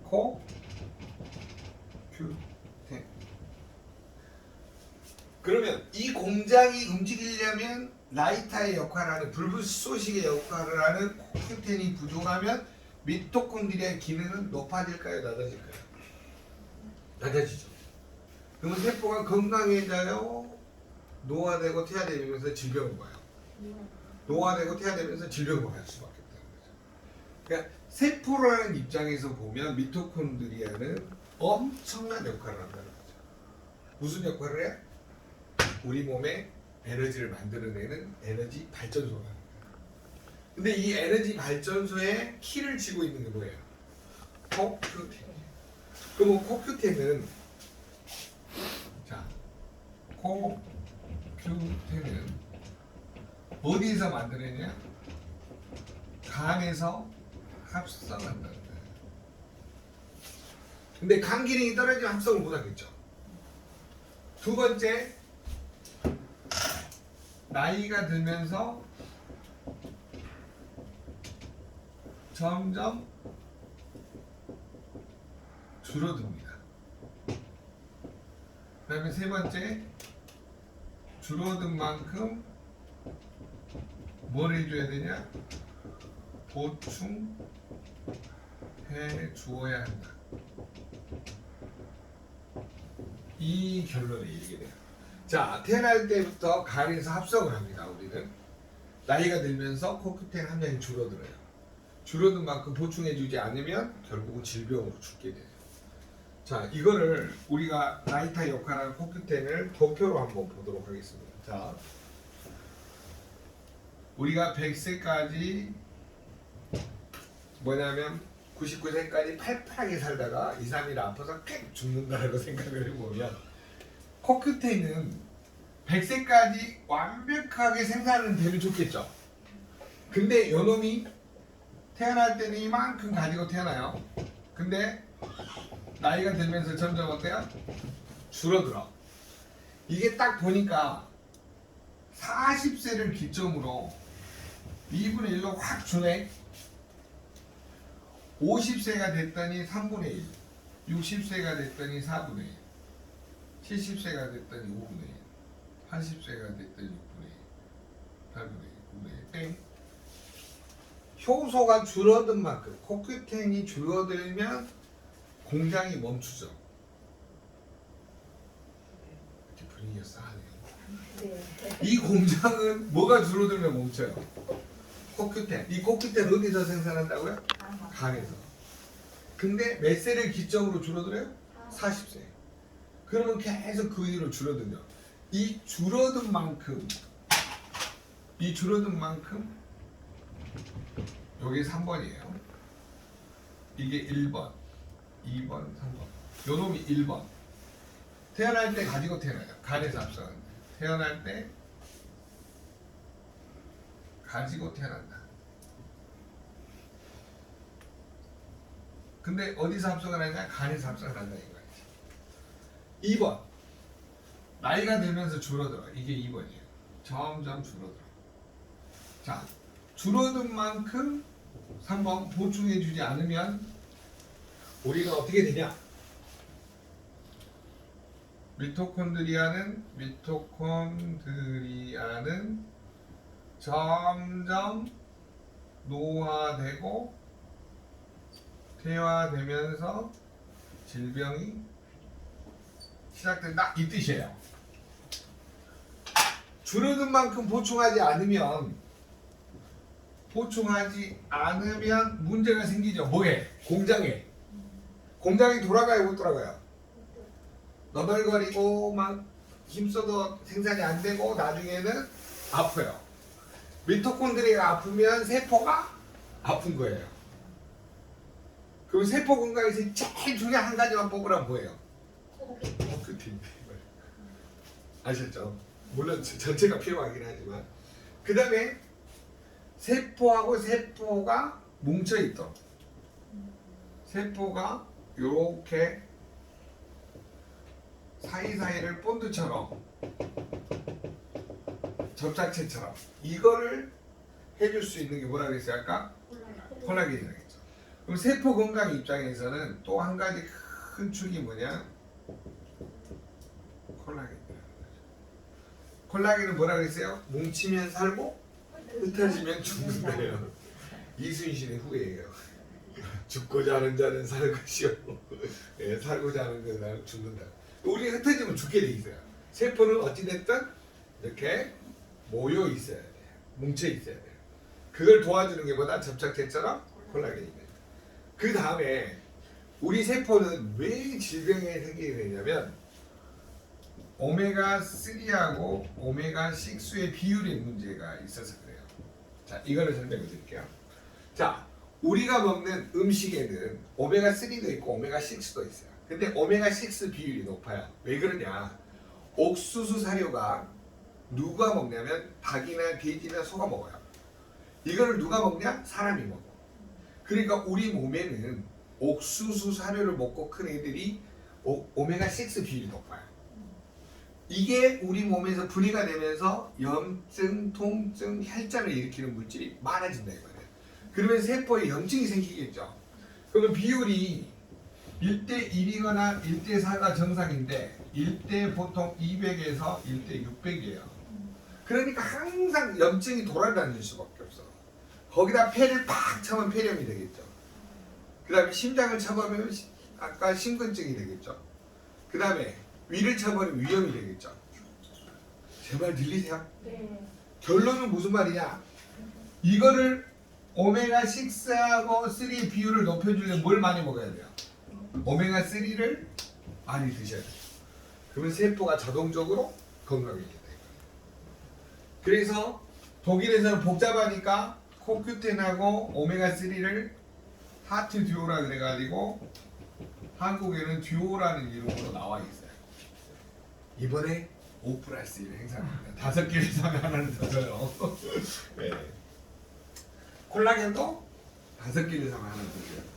CoQ10. 그러면 이 공장이 움직이려면 나이타의 역할을 하는 불붙소식의 역할을 하는 CoQ10이 부족하면 미토콘드리아의 기능은 높아질까요? 낮아질까요? 낮아지죠. 그러면 세포가 건강해져요? 노화되고 퇴화되면서 질병을 봐요. 노화되고 퇴화되면서 질병을 갈 수밖에 없다는 거죠. 그러니까 세포라는 입장에서 보면 미토콘드리아는 엄청난 역할을 한다는 거죠. 무슨 역할을 해? 우리 몸에 에너지를 만들어내는 에너지 발전소가. 근데 이 에너지 발전소의 키를 쥐고 있는 게 뭐예요? 코큐텐. 그럼 코큐텐은 자, 코큐텐은 어디서 만들어내냐? 간에서 합성한다는 거예요. 근데 간 기능이 떨어지면 합성을 못하겠죠. 두 번째, 나이가 들면서 점점 줄어듭니다. 그 다음에 세 번째, 줄어든 만큼 뭘 해줘야 되냐? 보충해 주어야 한다. 이 결론에 이르게 돼요. 자, 태어날 때부터 간에서 합성을 합니다. 우리는 나이가 들면서 코큐텐 함량이 줄어들어요. 줄어든 만큼 보충해주지 않으면 결국은 질병으로 죽게 돼요. 자, 이거를 우리가 나이타 역할하는 코큐텐을 도표로 한번 보도록 하겠습니다. 자, 우리가 100세까지 뭐냐면 99세까지 팔팔하게 살다가 2, 3일 아파서 쾌 죽는다라고 생각을 해보면 코큐텐은 100세까지 완벽하게 생산은 되면 좋겠죠. 근데 요놈이 태어날 때는 이만큼 가지고 태어나요. 근데 나이가 들면서 점점 어때요? 줄어들어. 이게 딱 보니까 40세를 기점으로 2분의 1로 확 주네. 50세가 됐더니 3분의 1, 60세가 됐더니 4분의 1, 70세가 됐더니 5분의 1, 80세가 됐더니 6분의 1, 8분의 1, 9분의 1, 땡. 효소가 줄어든 만큼, 코큐텐이 줄어들면 공장이 멈추죠. 이렇게 분위기가 싸하네요. 이 공장은 뭐가 줄어들면 멈춰요? 코큐텐. 이 코큐텐 어디서 생산한다고요? 간에서. 근데 몇 세를 기점으로 줄어들어요? 40세. 그러면 계속 그 위로 줄어들죠. 이 줄어든 만큼 여기 3번이에요. 이게 1번, 2번, 3번. 요 놈이 1번. 태어날 때 가지고 태어나요. 간에서 합성한다. 태어날 때 가지고 태어난다. 근데 어디서 합성을 하냐? 간에서 합성을 한다 이거지. 2번. 나이가 들면서 줄어들어. 이게 2번이에요. 점점 줄어들어. 자, 줄어든 만큼 3번 보충해 주지 않으면 우리가 어떻게 되냐? 미토콘드리아는 점점 노화되고 퇴화되면서 질병이 시작된다 이 뜻이에요. 줄어든 만큼 보충하지 않으면 문제가 생기죠. 뭐에? 공장이 돌아가요, 못 돌아가요? 너덜거리고 막 힘써도 생산이 안 되고 나중에는 아파요. 미토콘드리아가 아프면 세포가 아픈 거예요. 그럼 세포 건강에서 제일 중요한 한 가지만 뽑으라면 뭐예요? 코큐텐. 아셨죠? 물론 전체가 필요하긴 하지만 그 다음에 세포하고 세포가 뭉쳐있도록 세포가 요렇게 사이사이를 본드처럼 접착체처럼 이거를 해줄 수 있는 게 뭐라 그랬어요 아까? 콜라겐이라겠죠. 그럼 세포 건강 입장에서는 또 한 가지 큰 축이 뭐냐? 콜라겐이라는 거죠. 콜라겐은 뭐라 그랬어요? 뭉치면 살고 흩어지면 죽는다요. 이순신의 후예예요. 죽고자 하는 자는 살 것이요. 예, 살고자 하는 자는 죽는다. 우리 흩어지면 죽게 돼 있어요. 세포는 어찌됐든 이렇게 모여 있어야 돼요. 뭉쳐 있어야 돼요. 그걸 도와주는 게 뭐다? 접착제처럼 콜라겐이 돼요. 그 다음에 우리 세포는 왜 질병이 생기게 되냐면 오메가3하고 오메가6의 비율의 문제가 있어서 그래요. 자, 이거를 설명해 드릴게요. 자, 우리가 먹는 음식에는 오메가3도 있고 오메가6도 있어요. 근데 오메가6 비율이 높아요. 왜 그러냐? 옥수수 사료가 누가 먹냐면 닭이나 돼지나 소가 먹어요. 이거를 누가 먹냐? 사람이 먹어. 그러니까 우리 몸에는 옥수수 사료를 먹고 큰 애들이 오메가6 비율이 높아요. 이게 우리 몸에서 분해가 되면서 염증, 통증, 혈장을 일으키는 물질이 많아진다 이거예요. 그러면 세포에 염증이 생기겠죠. 그러면 비율이 1대 1이거나 1대 4가 정상인데 1대 보통 200에서 1대 600이에요. 그러니까 항상 염증이 돌아다닐 수밖에 없어. 거기다 폐를 팍 차면 폐렴이 되겠죠. 그 다음에 심장을 쳐버리면 아까 심근증이 되겠죠. 그 다음에 위를 쳐버리면 위염이 되겠죠. 제 말 들리세요? 네. 결론은 무슨 말이냐? 이거를 오메가6하고 3의 비율을 높여주려면 뭘 많이 먹어야 돼요? 오메가3를 많이 드셔야 돼요. 그러면 세포가 자동적으로 건강해진다. 그래서 독일에서는 복잡하니까 코큐텐하고 오메가3를 하트 듀오라 그래가지고 한국에는 듀오라는 이름으로 나와 있어요. 이번에 5+1 행사입니다. 5개를 사면 하나는 더 줘요. 네. 콜라겐도 5개를 사면 하나 더 줘요.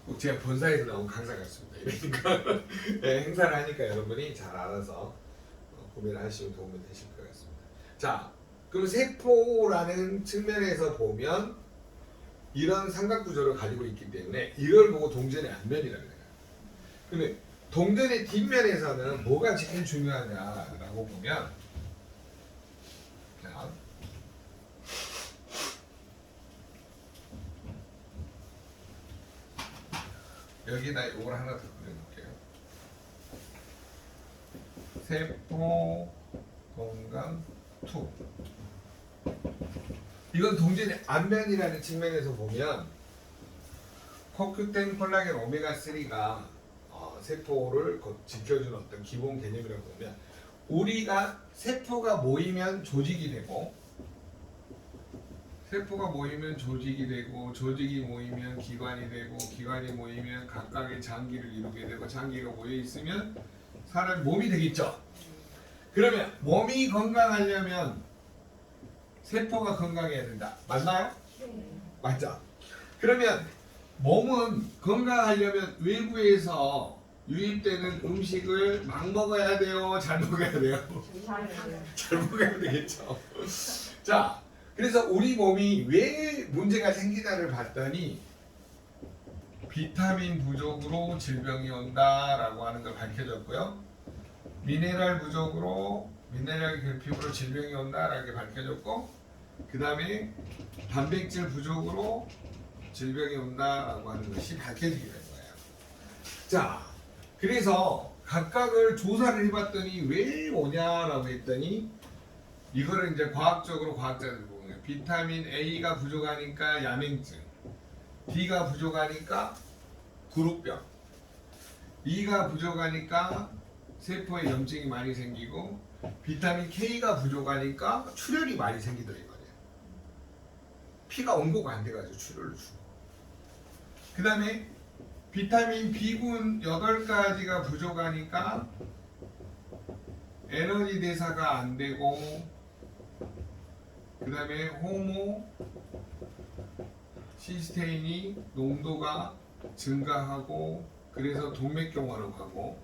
꼭 제가 본사에서 나온 강사 같습니다. 이러니까 네, 행사를 하니까 여러분이 잘 알아서 구매를 하시면 도움이 되실 것 같습니다. 자, 그럼 세포라는 측면에서 보면 이런 삼각구조를 가지고 있기 때문에 이걸 보고 동전의 앞면이라고 해요. 그러면 동전의 뒷면에서는 뭐가 제일 중요하냐라고 보면 자, 여기다 이걸 하나 더 그려놓을게요. 세포 건강 2. 이건 동전의 앞면이라는 측면에서 보면 코큐텐, 콜라겐, 오메가3가 세포를 지켜주는 어떤 기본 개념이라고 보면 우리가 세포가 모이면 조직이 되고 세포가 모이면 조직이 되고 조직이 모이면 기관이 되고 기관이 모이면 각각의 장기를 이루게 되고 장기가 모여 있으면 사람 몸이 되겠죠. 그러면 몸이 건강하려면 세포가 건강해야 된다. 맞나요? 네. 맞죠? 그러면 몸은 건강하려면 외부에서 유입되는 음식을 막 먹어야 돼요? 잘 먹어야 돼요? 잘 먹어야 되겠죠. 자, 그래서 우리 몸이 왜 문제가 생기다를 봤더니 비타민 부족으로 질병이 온다라고 하는 걸 밝혀졌고요. 미네랄 부족으로 미네랄 결핍으로 질병이 온다라고 밝혀졌고 그 다음에 단백질 부족으로 질병이 온다라고 하는 것이 밝혀지게 된 거예요. 자, 그래서 각각을 조사를 해봤더니 왜 오냐라고 했더니 이거를 이제 과학자들 보면 비타민 A가 부족하니까 야맹증, D가 부족하니까 구루병, E가 부족하니까 세포에 염증이 많이 생기고 비타민 K가 부족하니까 출혈이 많이 생기더라 이거예요. 피가 온도가 안 돼가지고 출혈을 주고 그 다음에 비타민 B군 8가지가 부족하니까 에너지 대사가 안 되고 그 다음에 호모 시스테인이 농도가 증가하고 그래서 동맥경화로 가고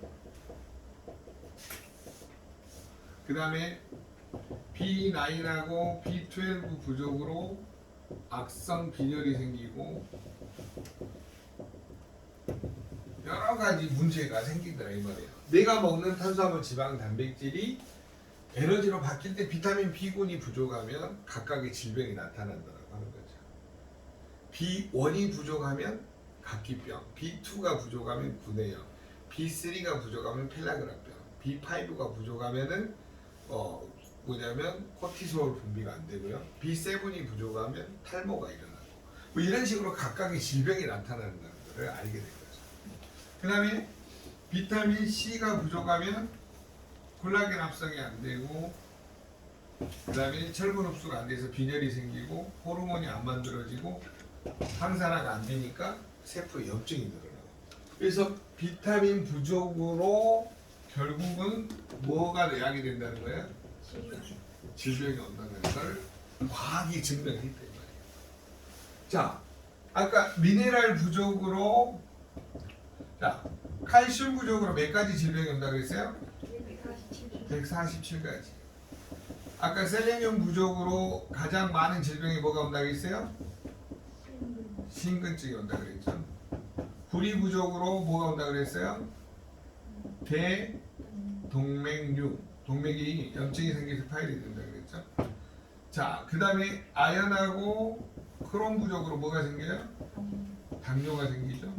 그 다음에 B9하고 B12 부족으로 악성 빈혈이 생기고 여러 가지 문제가 생기더라 이 말이에요. 내가 먹는 탄수화물, 지방, 단백질이 에너지로 바뀔 때 비타민 B군이 부족하면 각각의 질병이 나타난다고 하는 거죠. B1이 부족하면 각기병, B2가 부족하면 구내염, B3가 부족하면 펠라그라병, B5가 부족하면은 뭐냐면 코티솔 분비가 안 되고요. B7이 부족하면 탈모가 일어나고 뭐 이런 식으로 각각의 질병이 나타난다는 것을 알게 된 거죠. 그 다음에 비타민 C가 부족하면 콜라겐 합성이 안 되고, 그 다음에 철분 흡수가 안 돼서 빈혈이 생기고, 호르몬이 안 만들어지고, 항산화가 안 되니까 세포에 염증이 늘어나요. 그래서 비타민 부족으로 결국은 뭐가 야기된다는 거예요? 질병이 온다는 걸 과학이 증명했기 때문에. 자, 아까 미네랄 부족으로, 자, 칼슘 부족으로 몇 가지 질병이 온다고 그랬어요? 147가지. 아까 셀레늄 부족으로 가장 많은 질병이 뭐가 온다고 했어요? 심근증이 온다고 그랬죠. 구리 부족으로 뭐가 온다고 그랬어요? 대동맥류, 동맥이 염증이 생겨서 파열이 된다고 그랬죠. 자, 그 다음에 아연하고 크롬 부족으로 뭐가 생겨요? 당뇨가 생기죠.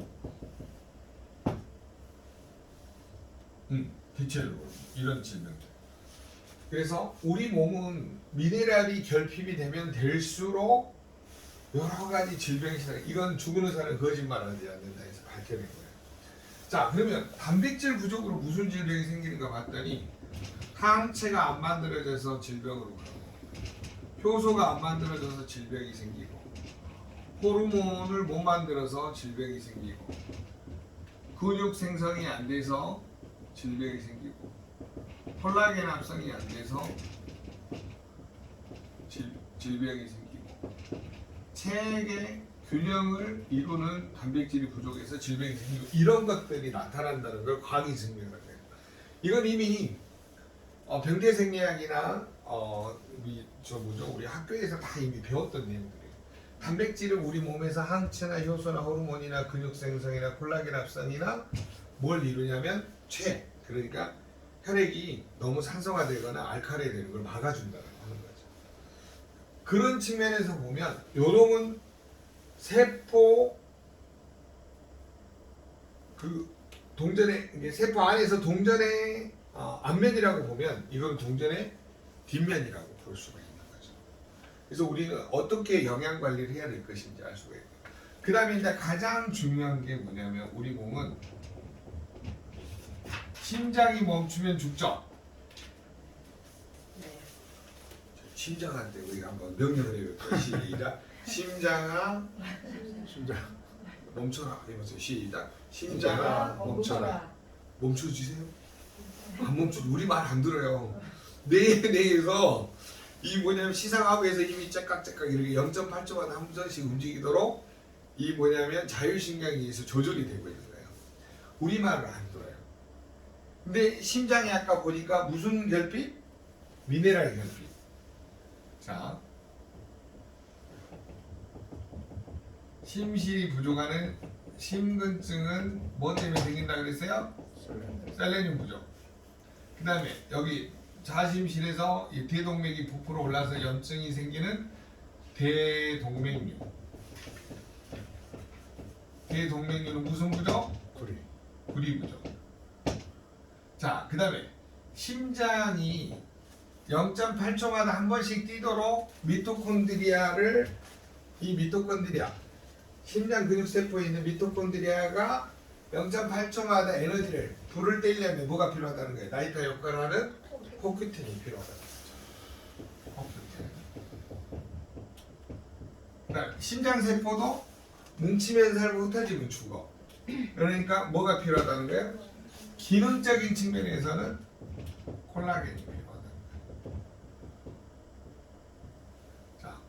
디첼로 이런 질병들. 그래서 우리 몸은 미네랄이 결핍이 되면 될수록 여러 가지 질병이 시작. 이건 죽은 의사는 거짓말하지 않는다 해서 밝혀낸 거예요. 자, 그러면 단백질 부족으로 무슨 질병이 생기는가 봤더니 항체가 안 만들어져서 질병으로 가고, 효소가 안 만들어져서 질병이 생기고, 호르몬을 못 만들어서 질병이 생기고, 근육 생성이 안 돼서 질병이 생기고, 콜라겐 합성이 안 돼서 질병이 생기고, 체액의 균형을 이루는 단백질이 부족해서 질병이 생기고, 이런 것들이 나타난다는 걸 과학이 증명을 해요. 이건 이미 병대생리학이나 우리 학교에서 다 이미 배웠던 내용들이에요. 단백질은 우리 몸에서 항체나 효소나 호르몬이나 근육 생성이나 콜라겐 합성이나 뭘 이루냐면 그러니까 혈액이 너무 산성화되거나 알칼리 되는 걸 막아준다는 하는 거죠. 그런 측면에서 보면 요놈은 세포 동전의 이게 세포 안에서 동전의 앞면이라고 보면 이건 동전의 뒷면이라고 볼 수가 있는 거죠. 그래서 우리는 어떻게 영양 관리를 해야 될 것인지 알 수가 있고, 그 다음에 이제 가장 중요한 게 뭐냐면 우리 몸은 심장이 멈추면 죽죠. 네. 심장한테 우리가 한번 명령을 해볼게요. 시작. 심장 멈춰라. 해보세요. 시작. 심장아 멈춰라. 멈춰주세요. 안 멈춰. 우리 말 안 들어요. 뇌에서 이 뭐냐면 시상하부에서 힘이 째깍째깍 이렇게 0.8초마다 한 번씩 움직이도록 이 뭐냐면 자율신경에 의해서 조절이 되고 있는 거예요. 우리 말을 안 들어요. 근데 심장이 아까 보니까 무슨 결핍? 미네랄 결핍. 자, 심실이 부족하는 심근증은 뭐 때문에 생긴다 그랬어요? 셀레늄 부족. 그 다음에 여기 자심실에서 이 대동맥이 부풀어 올라서 염증이 생기는 대동맥류. 대동맥류는 무슨 부족? 구리 부족. 자, 그 다음에 심장이 0.8초마다 한 번씩 뛰도록 미토콘드리아를 심장 근육세포에 있는 미토콘드리아가 0.8초마다 에너지를 불을 떼려면 뭐가 필요하다는 거예요? 나이터 역할을 하는 코큐틴이 필요하다는 거죠. 코큐틴. 그다음 심장세포도 뭉치면 살고 흩어지면 죽어. 그러니까 뭐가 필요하다는 거예요? 기능적인 측면에서는 콜라겐이 필요하다는 거예요. 자,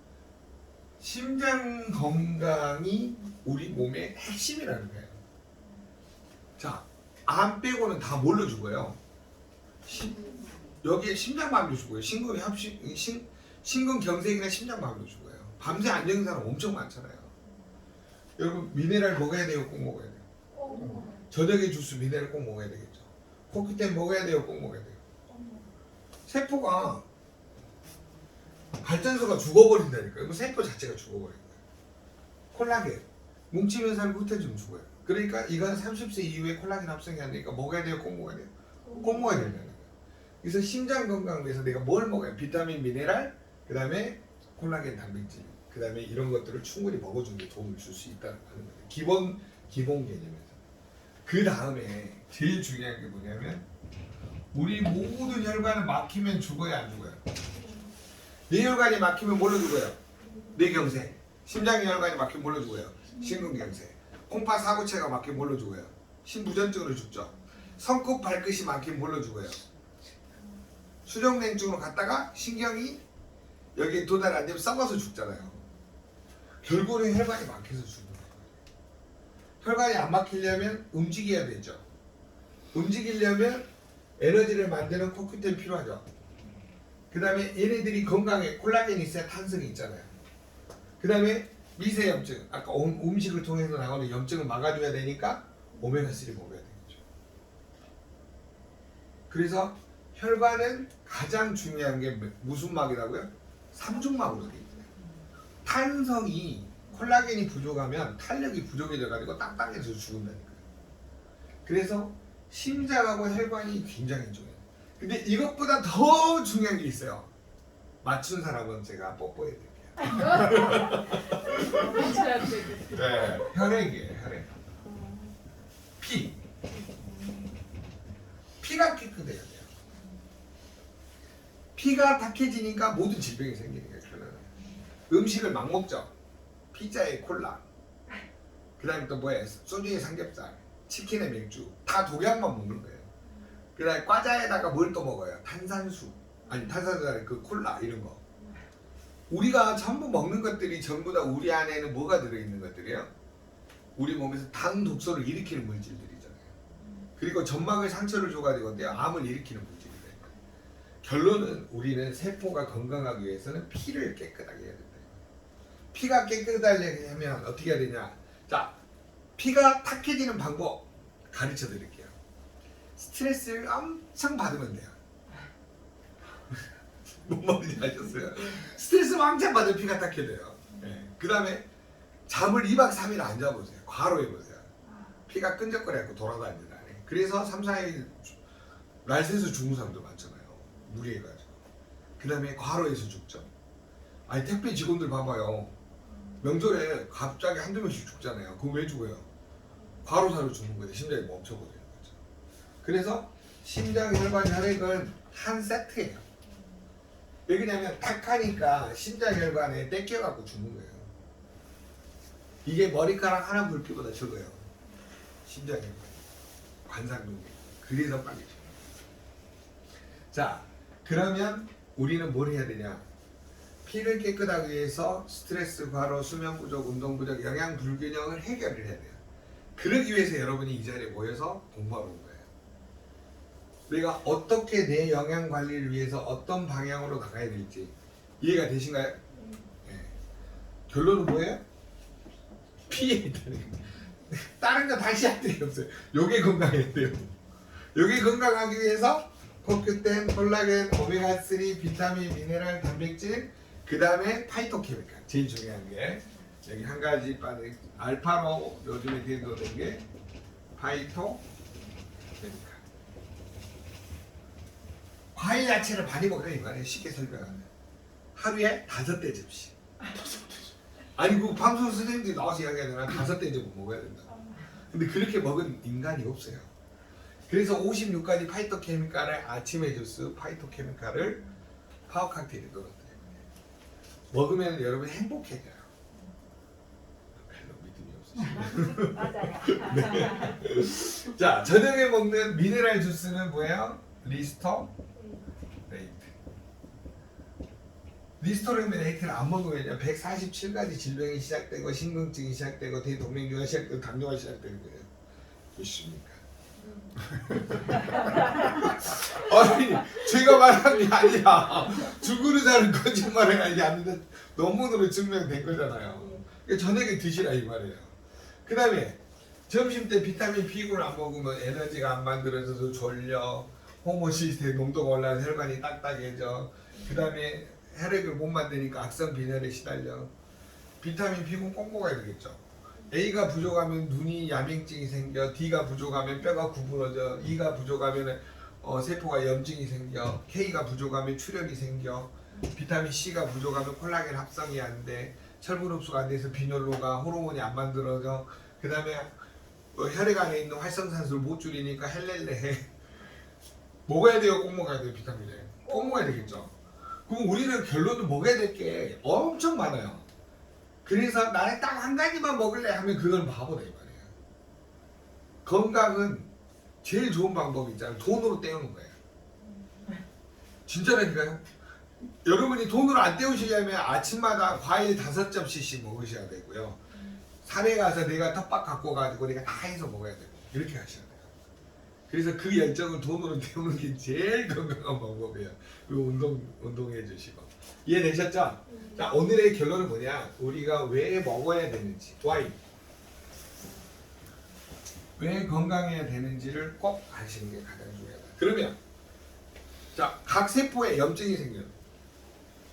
심장 건강이 우리 몸의 핵심이라는 거예요. 자, 암 빼고는 다 뭘로 죽어요? 여기에 심장마비로 죽어요. 심근경색이나 심장마비로 죽어요. 밤새 안 자는 사람 엄청 많잖아요. 여러분 미네랄 먹어야 돼요? 꼭 먹어야 돼요? 저녁에 주스 미네랄 꼭 먹어야 되겠죠. 코큐텐 먹어야 돼요? 꼭 먹어야 돼요? 세포가 발전소가 죽어버린다니까요. 세포 자체가 죽어버린 거예요. 콜라겐 뭉치면 살고 흩어지면 죽어요. 그러니까 이건 30세 이후에 콜라겐 합성이 안 되니까 먹어야 돼요? 꼭 먹어야 돼요? 꼭 먹어야 된다는 거예요. 그래서 심장 건강을 위해서 내가 뭘 먹어요? 비타민, 미네랄, 그 다음에 콜라겐 단백질, 그 그 다음에 이런 것들을 충분히 먹어주는 게 도움을 줄 수 있다는 하는 거예요. 기본 개념에서. 그 다음에 제일 중요한 게 뭐냐면 우리 모든 혈관은 막히면 죽어요, 안 죽어요? 뇌혈관이 막히면 뭘로 죽어요? 뇌경색. 심장혈관이 막히면 뭘로 죽어요? 심근경색. 콩팥 사구체가 막히면 뭘로 죽어요? 심부전증으로 죽죠. 성급 발끝이 막히면 뭘로 죽어요? 수족냉증으로 갔다가 신경이 여기에 도달 안 되면 썩어서 죽잖아요. 결국은 혈관이 막혀서 죽는 거예요. 혈관이 안 막히려면 움직여야 되죠. 움직이려면 에너지를 만드는 코큐텐이 필요하죠. 그 다음에 얘네들이 건강에 콜라겐이 있어야 탄성이 있잖아요. 그 다음에 미세염증, 아까 음식을 통해서 나오는 염증을 막아줘야 되니까 오메가3 먹어야 되겠죠. 그래서 혈관은 가장 중요한 게 무슨 막이라고요? 삼중막으로 되어 있어요. 탄성이 콜라겐이 부족하면 탄력이 부족해져가지고 딱딱해서 죽는다니까요. 그래서 심장하고 혈관이 굉장히 중요해요. 근데 이것보다 더 중요한 게 있어요. 맞춘 사람은 제가 뽀뽀해 드릴게요. 네, 혈액이에요, 혈액. 피가 깨끗해야 돼요. 피가 탁해지니까 모든 질병이 생기는 거예요. 음식을 막 먹죠. 피자에 콜라, 그 다음에 또 뭐예요? 소주에 삼겹살, 치킨에 맥주, 다 독약만 먹는 거예요. 그 다음에 과자에다가 뭘 또 먹어요? 탄산수, 아니 탄산수 아니 그 콜라 이런 거. 우리가 전부 먹는 것들이 전부 다 우리 안에는 뭐가 들어있는 것들이에요? 우리 몸에서 당 독소를 일으키는 물질들이잖아요. 그리고 점막을 상처를 줘가지고 암을 일으키는 물질이래요. 결론은 우리는 세포가 건강하기 위해서는 피를 깨끗하게 해야 된다. 피가 깨끗하려면 어떻게 해야 되냐? 자, 피가 탁해지는 방법 가르쳐 드릴게요. 스트레스를 엄청 받으면 돼요. 뭔 말인지 아셨어요? 스트레스 왕창 받으면 피가 탁해져요. 네. 그 다음에 잠을 2박 3일 안 자보세요. 과로해보세요. 피가 끈적거려갖고 돌아다니는 안에. 그래서 3, 4일 날새서 죽는 사람도 많잖아요. 무리해가지고. 그 다음에 과로해서 죽죠. 아니 택배 직원들 봐봐요. 명절에 갑자기 한두 명씩 죽잖아요. 그럼 왜 죽어요? 과로사로 죽는 거예요. 심장이 멈춰버리는 거죠. 그래서 심장, 혈관, 혈액은 한 세트예요. 왜 그러냐면 탁하니까 심장, 혈관에 뺏겨갖고 죽는 거예요. 이게 머리카락 하나 굵기보다 적어요. 심장, 혈관, 관상동맥. 그래서 빨리 죽어요. 자, 그러면 우리는 뭘 해야 되냐? 피를 깨끗하기 위해서 스트레스, 과로, 수면 부족, 운동 부족, 영양 불균형을 해결을 해야 돼요. 그러기 위해서 여러분이 이 자리에 모여서 공부하러 온 거예요. 내가 어떻게 내 영양 관리를 위해서 어떤 방향으로 나가야 될지 이해가 되신가요? 네. 결론은 뭐예요? 피에 있다는 거. 다른 거 다시 할 필요 없어요. 요게 건강해야 돼요. 요게 건강하기 위해서 코큐텐, 콜라겐, 오메가3, 비타민, 미네랄, 단백질, 그 다음에 파이토케미칼. 제일 중요한 게 여기 한 가지 빠는 알파로 요즘에 대두된 게 파이토케미칼. 과일 야채를 많이 먹으라 이 말이에요. 쉽게 설명하면 하루에 5대 접시. 아니 그 방송 선생님들이 나와서 이야기하잖아. 5대 접시 먹어야 된다. 근데 그렇게 먹은 인간이 없어요. 그래서 56가지 파이토케미칼을 아침에 주스 파이토케미칼을 파워 칵테일에 넣었대요. 먹으면 여러분이 행복해져요. 별로 믿음이 없으시죠? 맞아요. 네. 자, 저녁에 먹는 미네랄 주스는 뭐예요? 리스토레이트. 리스토레이트를 안 먹으면 147가지 질병이 시작되고 신경증이 시작되고 대동맥류가 시작되고 당뇨가 시작되는 거예요. 믿습니까? 아니 제가 말한 게 아니야. 죽은 의사는 거짓말을 하지 않는데 논문으로 증명된 거잖아요. 저녁에 드시라 이 말이에요. 그 다음에 점심 때 비타민 B군을 안 먹으면 에너지가 안 만들어져서 졸려, 호모시스테인 농도가 올라서 혈관이 딱딱해져, 그 다음에 혈액을 못 만드니까 악성 빈혈에 시달려. 비타민 B군 꼭 먹어야 되겠죠. A가 부족하면 눈이 야맹증이 생겨, D가 부족하면 뼈가 구부러져, E가 부족하면 세포가 염증이 생겨, K가 부족하면 출혈이 생겨, 비타민 C가 부족하면 콜라겐 합성이 안 돼, 철분 흡수가 안 돼서 빈혈로가 호르몬이 안 만들어져. 그 다음에 혈액 안에 있는 활성산소를 못 줄이니까 헬렐레. 먹어야 돼요? 꼭 먹어야 돼요? 비타민을 꼭 먹어야 되겠죠. 그럼 우리는 결론은 먹어야 될 게 엄청 많아요. 그래서 나는 딱 한 가지만 먹을래 하면 그건 바보다 이 말이에요. 건강은 제일 좋은 방법이 있잖아요. 돈으로 때우는 거예요. 진짜라니까요. 여러분이 돈으로 안 때우시려면 아침마다 과일 5접시씩 먹으셔야 되고요. 산에 가서 내가 텃밭 갖고 가지고 내가 다 해서 먹어야 되고 이렇게 하셔야 돼요. 그래서 그 열정을 돈으로 때우는 게 제일 건강한 방법이에요. 그리고 운동해 주시고. 이해되셨죠? 자, 오늘의 결론은 뭐냐? 우리가 왜 먹어야 되는지, why? 왜 건강해야 되는지를 꼭 아시는 게 가장 중요하다. 그러면 자, 각 세포에 염증이 생겨요.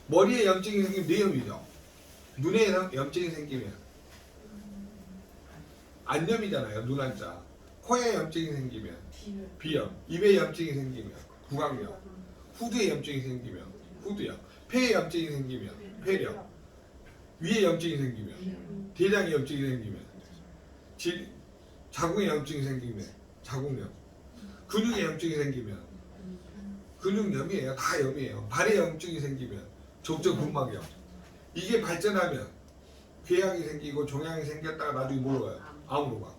머리에 염증이 생기면 뇌염이죠. 눈에 염증이 생기면 안염이잖아요. 눈안자. 코에 염증이 생기면 비염. 입에 염증이 생기면 구강염. 후두에 염증이 생기면 후두염. 폐에 염증이 생기면 폐렴. 위에 염증이 생기면 대장에 염증이 생기면 자궁에 염증이 생기면 자궁염. 근육에 염증이 생기면 근육염이에요. 다 염이에요. 발에 염증이 생기면 족저근막염. 이게 발전하면 궤양이 생기고 종양이 생겼다가 나중에 뭐로 가요? 암으로 가.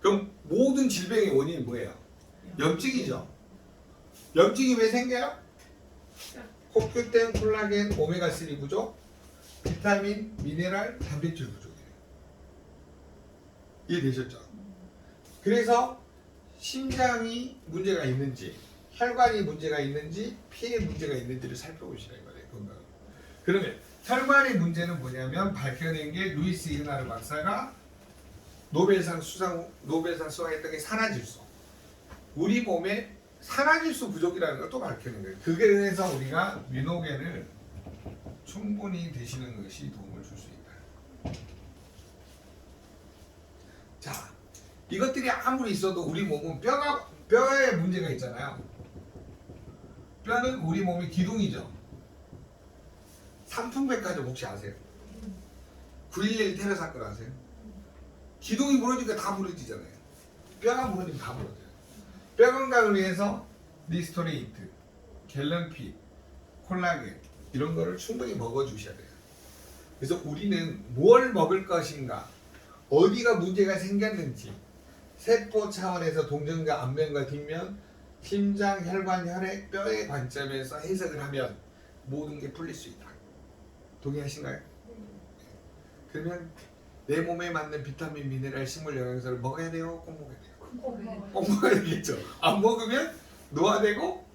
그럼 모든 질병의 원인이 뭐예요? 염증이죠. 염증이 왜 생겨요? 콜큐텐, 콜라겐, 오메가3 부족, 비타민, 미네랄, 단백질 부족이에요. 이해되셨죠? 그래서 심장이 문제가 있는지, 혈관이 문제가 있는지, 피에 문제가 있는지를 살펴보시라 이거예요. 건강. 그러면 혈관의 문제는 뭐냐면 밝혀낸 게 루이스 이그나르 박사가 노벨상 수상했던 게 산화질소. 우리 몸에 산화질소 부족이라는 걸 또 밝혀낸 거예요. 그래서 우리가 미노겐을 충분히 드시는 것이 도움을 줄 수 있다. 자, 이것들이 아무리 있어도 우리 몸은 뼈에 문제가 있잖아요. 뼈는 우리 몸의 기둥이죠. 삼풍백화점 혹시 아세요? 9.11 테러 사건 아세요? 기둥이 무너지니까 다 무너지잖아요. 뼈가 무너지면 다 무너져요. 뼈 건강을 위해서 리스토레이트, 갤런핏, 콜라겐 이런 거를 충분히 먹어주셔야 돼요. 그래서 우리는 뭘 먹을 것인가, 어디가 문제가 생겼는지 세포 차원에서 동전과 앞면과 뒷면, 심장, 혈관, 혈액, 뼈의 관점에서 해석을 하면 모든 게 풀릴 수 있다. 동의하신가요? 그러면 내 몸에 맞는 비타민, 미네랄, 식물 영양소를 먹어야 돼요? 꼭 먹어야 돼요? 꼭 먹어야 되겠죠. 안 먹으면 노화되고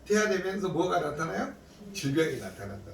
퇴화되면서 뭐가 나타나요? 질병이 나타난다.